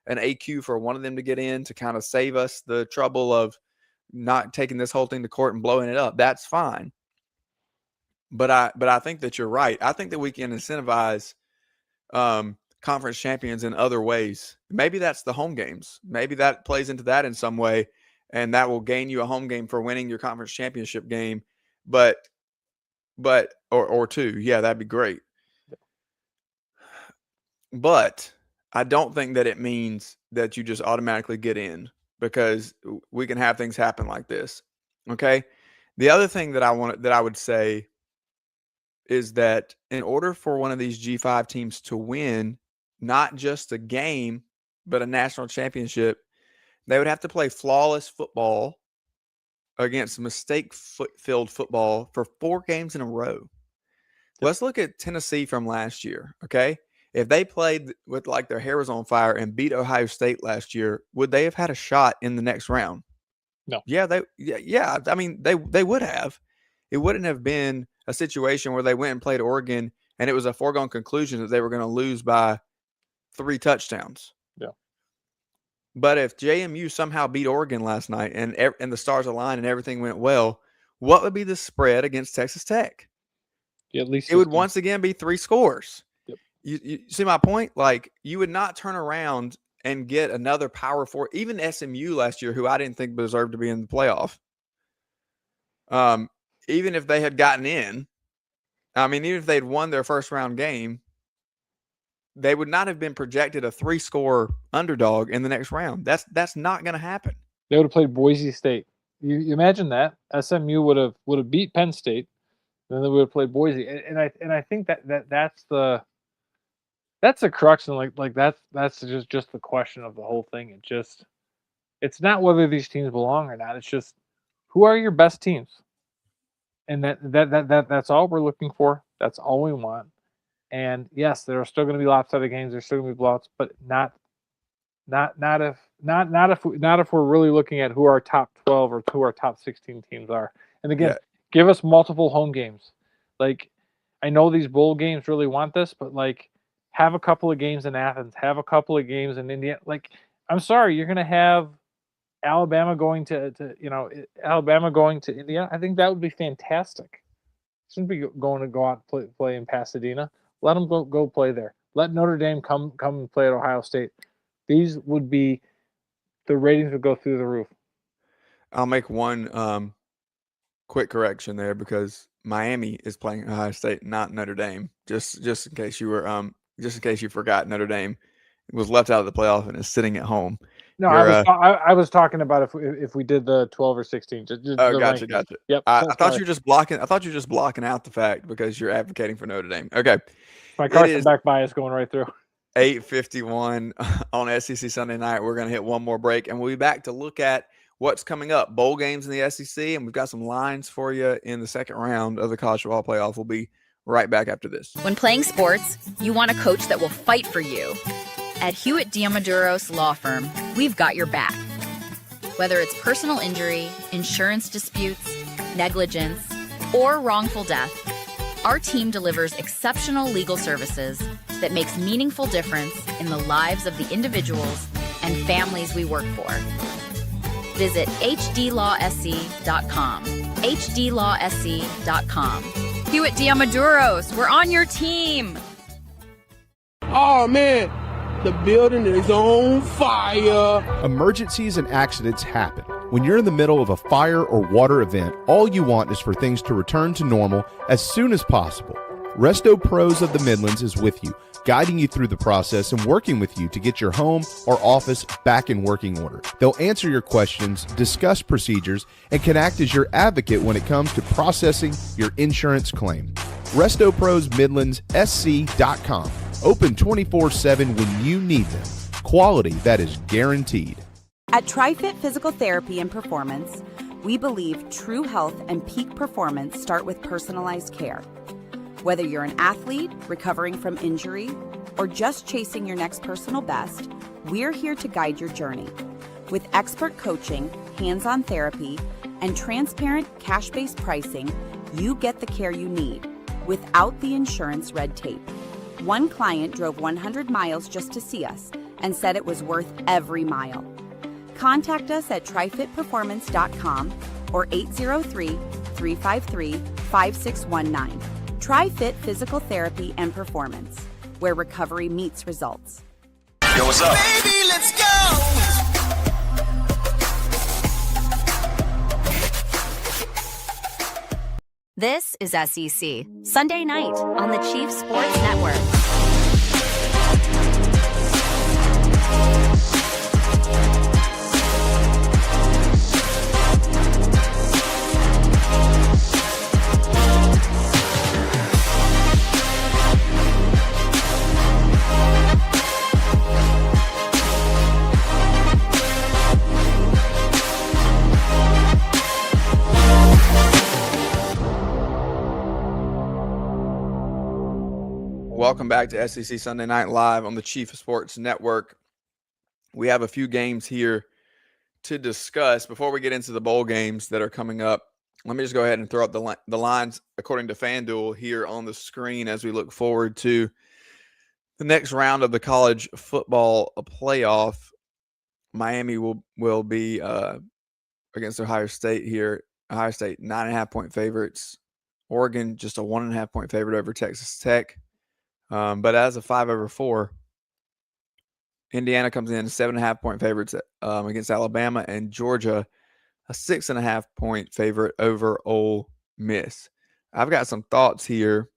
an AQ for one of them to get in to kind of save us the trouble of not taking this whole thing to court and blowing it up, that's fine. But I think that you're right. I think that we can incentivize conference champions in other ways. Maybe that's the home games. Maybe that plays into that in some way, and that will gain you a home game for winning your conference championship game. But or 2. Yeah, that'd be great. But I don't think that it means that you just automatically get in, because we can have things happen like this. Okay? The other thing that I would say is that in order for one of these G5 teams to win not just a game, but a national championship, they would have to play flawless football against mistake-filled football for 4 games in a row. Let's look at Tennessee from last year, okay? If they played with like their hair was on fire and beat Ohio State last year, would they have had a shot in the next round? No. Yeah, I mean, they would have. It wouldn't have been a situation where they went and played Oregon and it was a foregone conclusion that they were going to lose by 3 touchdowns. Yeah. But if JMU somehow beat Oregon last night and the stars aligned and everything went well, what would be the spread against Texas Tech? Yeah, at least it would once again be 3 scores. Yep. You see my point? Like, you would not turn around and get another Power 4, even SMU last year, who I didn't think deserved to be in the playoff. Even if they had gotten in, I mean, even if they'd won their first round game, they would not have been projected a 3-score underdog in the next round. That's not going to happen. They would have played Boise State. You imagine that SMU would have beat Penn State, and then they would have played Boise. And I think that's the crux, and like that's just the question of the whole thing. It's not whether these teams belong or not. It's just who are your best teams, and that's all we're looking for. That's all we want. And yes, there are still going to be lopsided games. There's still going to be blowouts, but not if we're really looking at who our top 12 or who our top 16 teams are. And again, give us multiple home games. Like, I know these bowl games really want this, but like, have a couple of games in Athens, have a couple of games in Indiana. Like, I'm sorry, you're going to have Alabama going to Indiana. I think that would be fantastic. Shouldn't be going to go out and play in Pasadena. Let them go play there. Let Notre Dame come and play at Ohio State. These would be, the ratings would go through the roof. I'll make one quick correction there, because Miami is playing Ohio State, not Notre Dame. Just in case you were just in case you forgot, Notre Dame was left out of the playoff and is sitting at home. No, I was talking about if we did the 12 or 16. Gotcha. Yep. I thought you were just blocking. I thought you were just blocking out the fact because you're advocating for Notre Dame. Okay. My Carson back bias going right through. 8:51 on SEC Sunday night. We're going to hit one more break, and we'll be back to look at what's coming up. Bowl games in the SEC, and we've got some lines for you in the second round of the college football playoff. We'll be right back after this. When playing sports, you want a coach that will fight for you. At Hewitt Diamaduros Law Firm, we've got your back. Whether it's personal injury, insurance disputes, negligence, or wrongful death, our team delivers exceptional legal services that makes meaningful difference in the lives of the individuals and families we work for. Visit hdlawsc.com. hdlawsc.com. Hewitt Diamaduros, we're on your team. Oh, man. The building is on fire. Emergencies and accidents happen. When you're in the middle of a fire or water event, all you want is for things to return to normal as soon as possible. Resto Pros of the Midlands is with you, guiding you through the process and working with you to get your home or office back in working order. They'll answer your questions, discuss procedures, and can act as your advocate when it comes to processing your insurance claim. Resto Pros Midlands SC.com. Open 24/7 when you need them. Quality that is guaranteed. At TriFit Physical Therapy and Performance, we believe true health and peak performance start with personalized care. Whether you're an athlete recovering from injury or just chasing your next personal best, we're here to guide your journey. With expert coaching, hands-on therapy, and transparent cash-based pricing, you get the care you need without the insurance red tape. One client drove 100 miles just to see us and said it was worth every mile. Contact us at trifitperformance.com or 803-353-5619. TriFit Physical Therapy and Performance, where recovery meets results. Yo, what's up? Baby, let's go. This is SEC Sunday night on the Chief Sports Network. Welcome back to SEC Sunday Night Live on the Chief Sports Network. We have a few games here to discuss. Before we get into the bowl games that are coming up, let me just go ahead and throw up the lines according to FanDuel here on the screen as we look forward to the next round of the college football playoff. Miami will be against Ohio State here. Ohio State 9.5-point favorites. Oregon just a 1.5-point favorite over Texas Tech. But as a 5/4, Indiana comes in 7.5-point favorites against Alabama, and Georgia a 6.5-point favorite over Ole Miss. I've got some thoughts here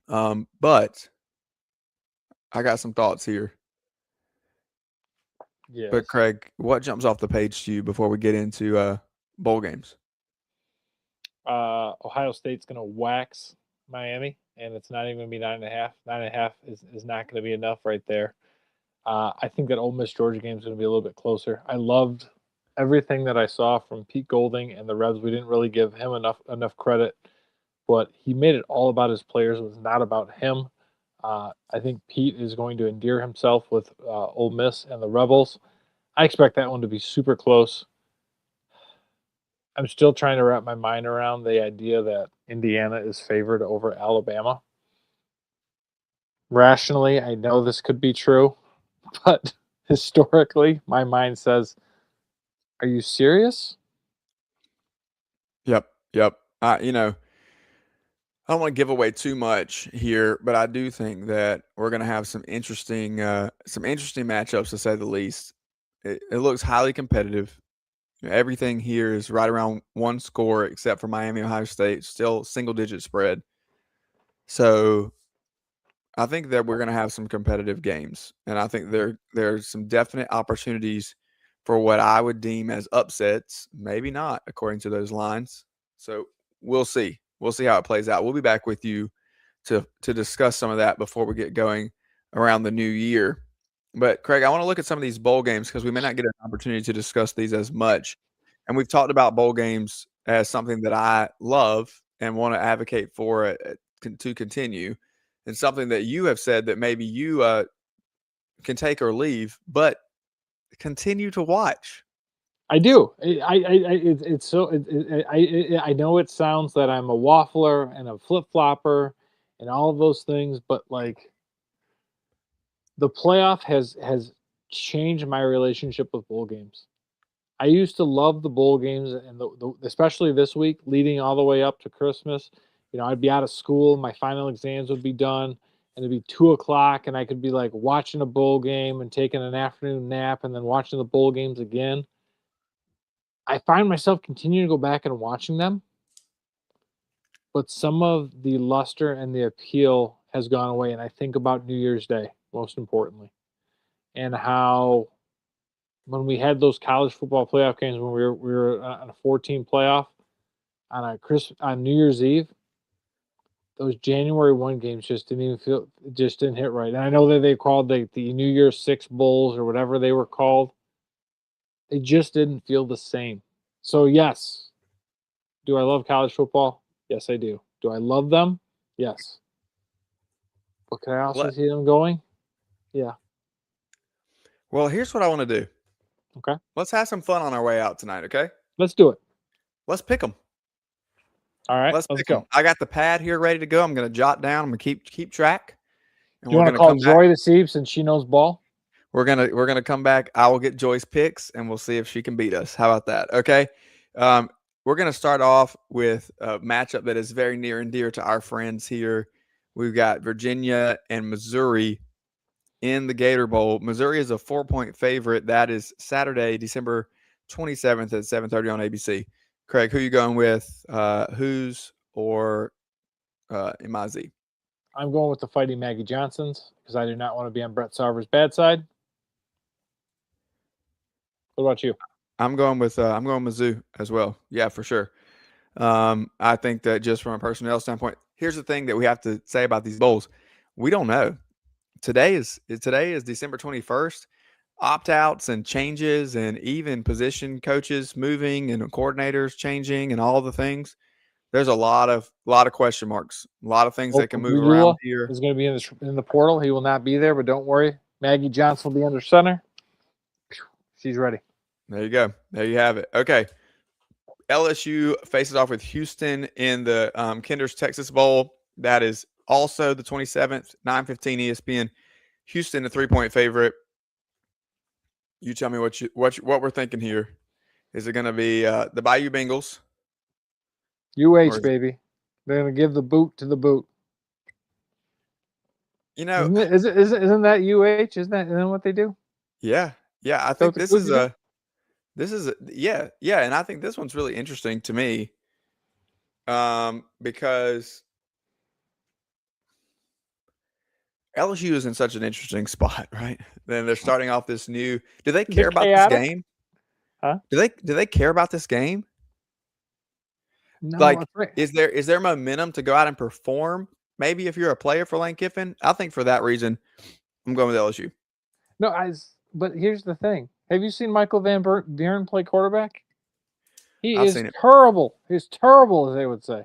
But I got some thoughts here. Yes. But Craig, what jumps off the page to you before we get into bowl games? Ohio State's going to wax Miami, and it's not even going to be 9.5. 9.5 is not going to be enough right there. I think that Ole Miss Georgia game is going to be a little bit closer. I loved everything that I saw from Pete Golding and the Rebs. We didn't really give him enough credit, but he made it all about his players. It was not about him. I think Pete is going to endear himself with Ole Miss and the Rebels. I expect that one to be super close. I'm still trying to wrap my mind around the idea that Indiana is favored over Alabama. Rationally, I know this could be true, but historically, my mind says, are you serious? Yep. I don't want to give away too much here, but I do think that we're going to have some interesting matchups, to say the least. It looks highly competitive. Everything here is right around one score, except for Miami, Ohio State, still single-digit spread. So I think that we're going to have some competitive games, and I think there's some definite opportunities for what I would deem as upsets. Maybe not, according to those lines. So we'll see. We'll see how it plays out. We'll be back with you to discuss some of that before we get going around the new year. But Craig, I want to look at some of these bowl games because we may not get an opportunity to discuss these as much. And we've talked about bowl games as something that I love and want to advocate for to continue, and something that you have said that maybe you can take or leave, but continue to watch. I do. It's so. I know it sounds that I'm a waffler and a flip flopper and all of those things, but like the playoff has changed my relationship with bowl games. I used to love the bowl games, and especially this week, leading all the way up to Christmas. I'd be out of school, my final exams would be done, and it'd be 2 o'clock, and I could be like watching a bowl game and taking an afternoon nap, and then watching the bowl games again. I find myself continuing to go back and watching them, but some of the luster and the appeal has gone away. And I think about New Year's Day, most importantly, and how when we had those college football playoff games when we were on a 14 playoff on New Year's Eve, those January 1 games just didn't hit right. And I know that they called the New Year's 6 bowls or whatever they were called. They just didn't feel the same. So yes, do I love college football? Yes, I do. Do I love them? Yes. But can I also see them going? Yeah. Well, here's what I want to do. Okay. Let's have some fun on our way out tonight, okay? Let's do it. Let's pick them. All right. Let's Let's pick go. them. I got the pad here ready to go. I'm going to jot down. I'm going to keep track. And Do you want to call Joy to see since she knows ball? We're gonna come back. I will get Joy's picks, and we'll see if she can beat us. How about that? Okay. We're gonna start off with a matchup that is very near and dear to our friends here. We've got Virginia and Missouri in the Gator Bowl. Missouri is a 4-point favorite. That is Saturday, December 27th at 7:30 on ABC. Craig, who you going with? Who's or MIZ? I'm going with the Fighting Maggie Johnsons because I do not want to be on Brett Sarver's bad side. What about you? I'm going Mizzou as well. Yeah, for sure. I think that just from a personnel standpoint, here's the thing that we have to say about these bowls. We don't know. Today is December 21st. Opt-outs and changes and even position coaches moving and coordinators changing and all the things. There's a lot of question marks. A lot of things that can move around here. Is going to be in the portal. He will not be there, but don't worry. Maggie Johnson will be under center. She's ready. There you go. There you have it. Okay. LSU faces off with Houston in the Kinder's Texas Bowl. That is also the 27th, 9:15 ESPN. Houston, a 3-point favorite. You tell me what we're thinking here. Is it going to be the Bayou Bengals? Baby. They're going to give the boot to the boot. You know, isn't that UH? Isn't that what they do? Yeah. I think this is and I think this one's really interesting to me, because LSU is in such an interesting spot, right? Then they're starting off this new. Do they Is care it about this chaotic? game? Huh? Do they care about this game? No, Like, that's right. is there momentum to go out and perform? Maybe if you're a player for Lane Kiffin, I think for that reason, I'm going with LSU. No, but here's the thing. Have you seen Michael Van Buren play quarterback? He I've is seen it. terrible. He's terrible, as they would say.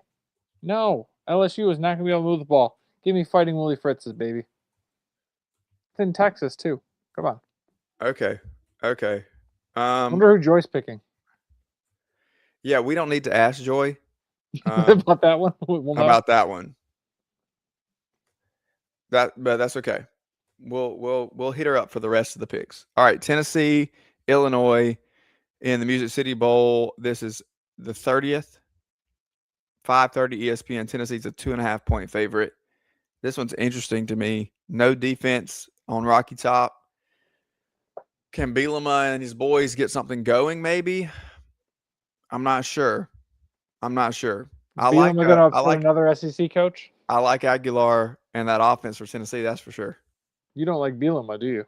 No, LSU is not going to be able to move the ball. Give me Fighting Willie Fritz's, baby. It's in Texas, too. Come on. Okay. Okay. Wonder who Joy's picking. Yeah, we don't need to ask Joy About that one? We'll know. about that one. But that's okay. We'll hit her up for the rest of the picks. All right, Tennessee, Illinois in the Music City Bowl. This is the 30th, 5:30 ESPN. Tennessee's a 2.5 point favorite. This one's interesting to me. No defense on Rocky Top. Can Bielema and his boys get something going? Maybe. I'm not sure. I Bielema going to upset another SEC coach? I like Aguilar and that offense for Tennessee. That's for sure. You don't like Bielema, do you? I'm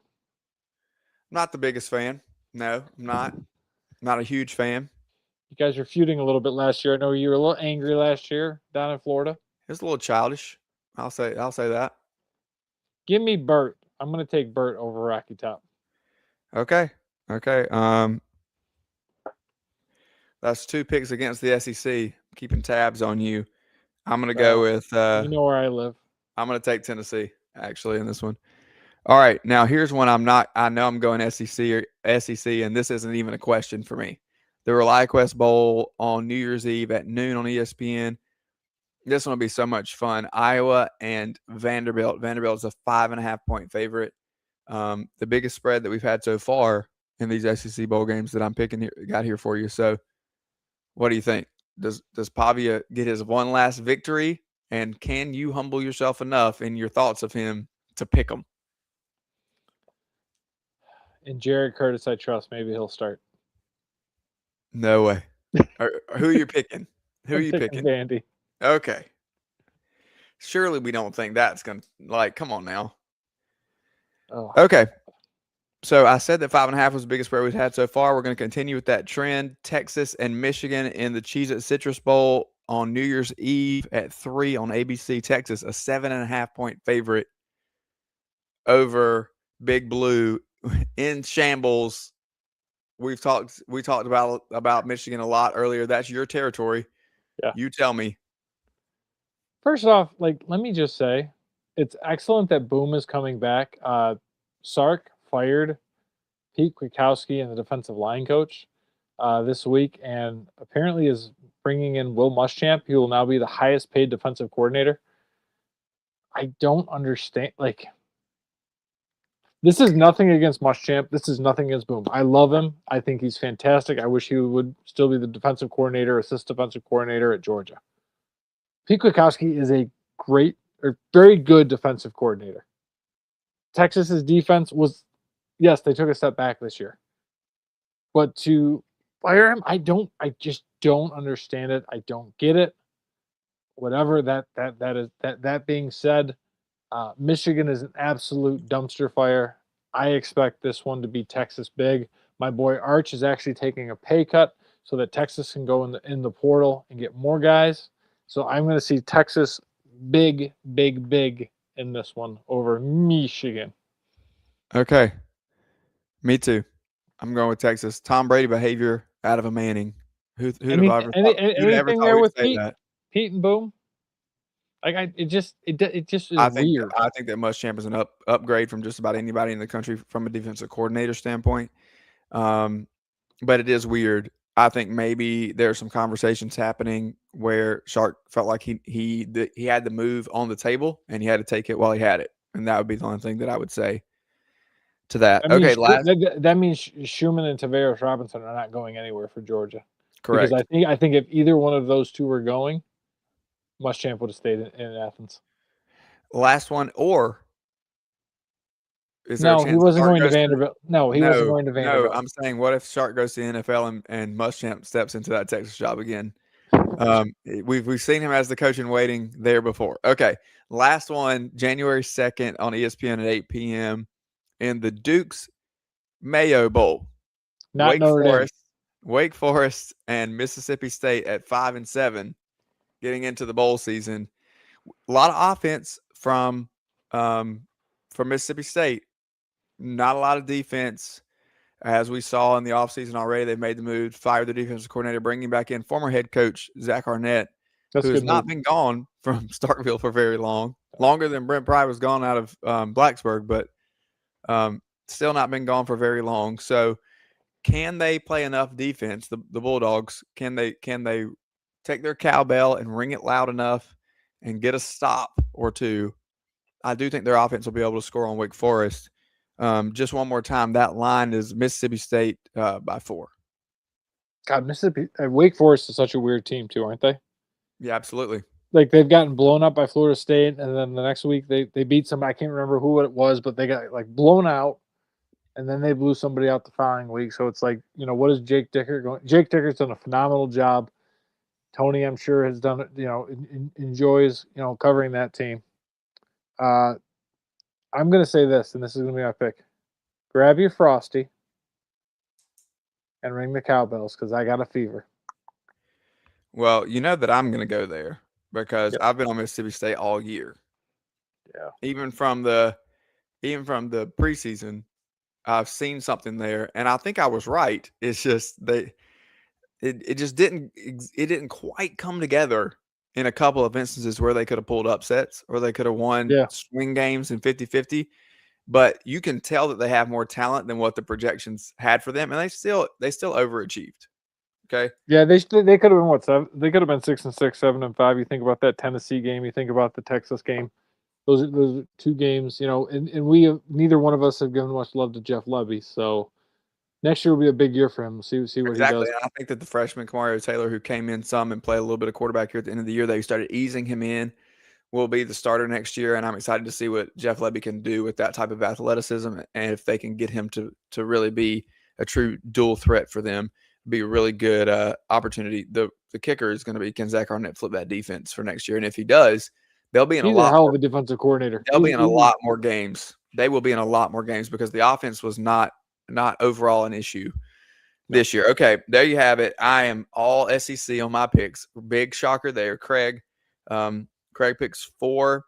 not the biggest fan. No, I'm not. Not a huge fan. You guys were feuding a little bit last year. I know you were a little angry last year down in Florida. It was a little childish. I'll say that. Give me Burt. I'm going to take Burt over Rocky Top. Okay. That's 2 picks against the SEC. Keeping tabs on you. I'm going to go with you know where I live. I'm going to take Tennessee actually in this one. All right, now here's one I know I'm going SEC, and this isn't even a question for me. The ReliaQuest Bowl on New Year's Eve at noon on ESPN. This one will be so much fun. Iowa and Vanderbilt. Vanderbilt is a 5.5 point favorite. The biggest spread that we've had so far in these SEC bowl games that I'm got here for you. So, what do you think? Does Pavia get his one last victory? And can you humble yourself enough in your thoughts of him to pick him? And Jared Curtis, I trust. Maybe he'll start. No way. Who are you picking? Who are you picking? Vandy. Okay. Surely we don't think that's going to, come on now. Oh. Okay. So I said that 5.5 was the biggest spread we've had so far. We're going to continue with that trend. Texas and Michigan in the Cheez-It Citrus Bowl on New Year's Eve at 3 on ABC. Texas, a 7.5 point favorite over Big Blue in shambles. We talked about Michigan a lot earlier. That's your territory. Yeah. You tell me. First off, let me just say, it's excellent that Boom is coming back. Sark fired Pete Kwiatkowski and the defensive line coach this week, and apparently is bringing in Will Muschamp, who will now be the highest paid defensive coordinator. I don't understand. This is nothing against Muschamp. This is nothing against Boom. I love him. I think he's fantastic. I wish he would still be the defensive coordinator, assistant defensive coordinator at Georgia. Pete Kwiatkowski is a very good defensive coordinator. Texas's defense was, yes, they took a step back this year. But to fire him, I just don't understand it. I don't get it. Whatever that being said, Michigan is an absolute dumpster fire. I expect this one to be Texas big. My boy Arch is actually taking a pay cut so that Texas can go in the portal and get more guys. So I'm going to see Texas big in this one over Michigan. Okay. Me too. I'm going with Texas. Tom Brady behavior out of a Manning. Who'd ever there with Pete and Boom? It just is weird. I think that Muschamp is an upgrade from just about anybody in the country from a defensive coordinator standpoint. But it is weird. I think maybe there's some conversations happening where Shark felt like he had the move on the table and he had to take it while he had it, and that would be the only thing that I would say to that. That means Schumann and Tavares Robinson are not going anywhere for Georgia. Correct. Because I think if either one of those two were going, Muschamp would have stayed in Athens. Last one, or is there a chance he wasn't going to Vanderbilt. No, he wasn't going to Vanderbilt. No, I'm saying, what if Shark goes to the NFL and Muschamp steps into that Texas job again? We've seen him as the coach in waiting there before. Okay, last one, January 2nd on ESPN at 8 p.m. in the Duke's Mayo Bowl. Not Notre Dame. Wake Forest and Mississippi State at 5 and 7, getting into the bowl season. A lot of offense from Mississippi State. Not a lot of defense. As we saw in the offseason already, they've made the move, fired the defensive coordinator, bringing back in former head coach Zach Arnett, who has not been gone from Starkville for very long, longer than Brent Pry was gone out of Blacksburg, but still not been gone for very long. So can they play enough defense, the Bulldogs? Can they take their cowbell and ring it loud enough and get a stop or two? I do think their offense will be able to score on Wake Forest. Just one more time, that line is Mississippi State by 4. God, Wake Forest is such a weird team too, aren't they? Yeah, absolutely. Like they've gotten blown up by Florida State, and then the next week they beat somebody. I can't remember who it was, but they got like blown out, and then they blew somebody out the following week. So it's like, what is Jake Dicker going? Jake Dicker's done a phenomenal job. Tony, I'm sure, has done it. Enjoys covering that team. I'm going to say this, and this is going to be my pick. Grab your Frosty and ring the cowbells because I got a fever. Well, you know that I'm going to go there because I've been on Mississippi State all year. Yeah. Even from the preseason, I've seen something there, and I think I was right. It's just it just didn't quite come together in a couple of instances where they could have pulled upsets or they could have won swing games in 50-50. But you can tell that they have more talent than what the projections had for them, and they still overachieved. Okay. Yeah, they could have been what, 7? They could have been 6 and 6, 7 and 5. You think about that Tennessee game. You think about the Texas game. Those are 2 games. And neither one of us have given much love to Jeff Lebby. So next year will be a big year for him. See what he does. And I think that the freshman Kamario Taylor, who came in some and played a little bit of quarterback here at the end of the year, they started easing him in, will be the starter next year. And I'm excited to see what Jeff Lebby can do with that type of athleticism, and if they can get him to really be a true dual threat for them. Be a really good opportunity. The kicker is going to be, can Zach Arnett flip that defense for next year? And if he does, they'll be in a hell of a defensive coordinator. They'll be in a lot more games. They will be in a lot more games because the offense was not overall an issue this year. Okay, there you have it. I am all SEC on my picks. Big shocker there. Craig picks 4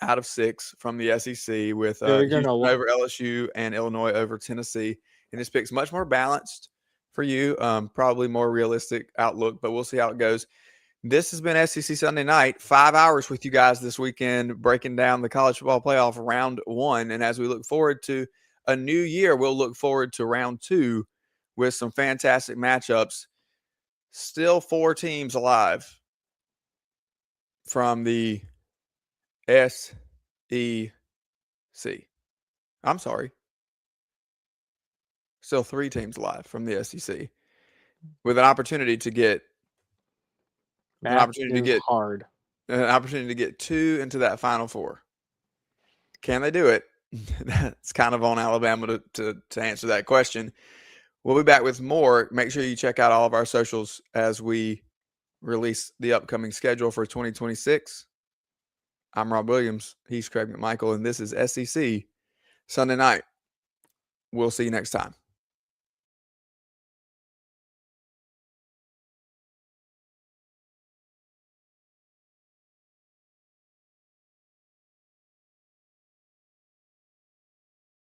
out of 6 from the SEC with Houston over LSU and Illinois over Tennessee. And his pick's much more balanced for you, probably more realistic outlook, but we'll see how it goes. This has been SEC Sunday Night, 5 hours with you guys this weekend, breaking down the college football playoff round 1. And as we look forward to a new year, we'll look forward to round 2 with some fantastic matchups. Still 4 teams alive from the SEC. I'm sorry. Still 3 teams alive from the SEC with an opportunity to get an opportunity to get 2 into that Final Four. Can they do it? That's kind of on Alabama to answer that question. We'll be back with more. Make sure you check out all of our socials as we release the upcoming schedule for 2026. I'm Rob Williams. He's Craig McMichael, and this is SEC Sunday Night. We'll see you next time.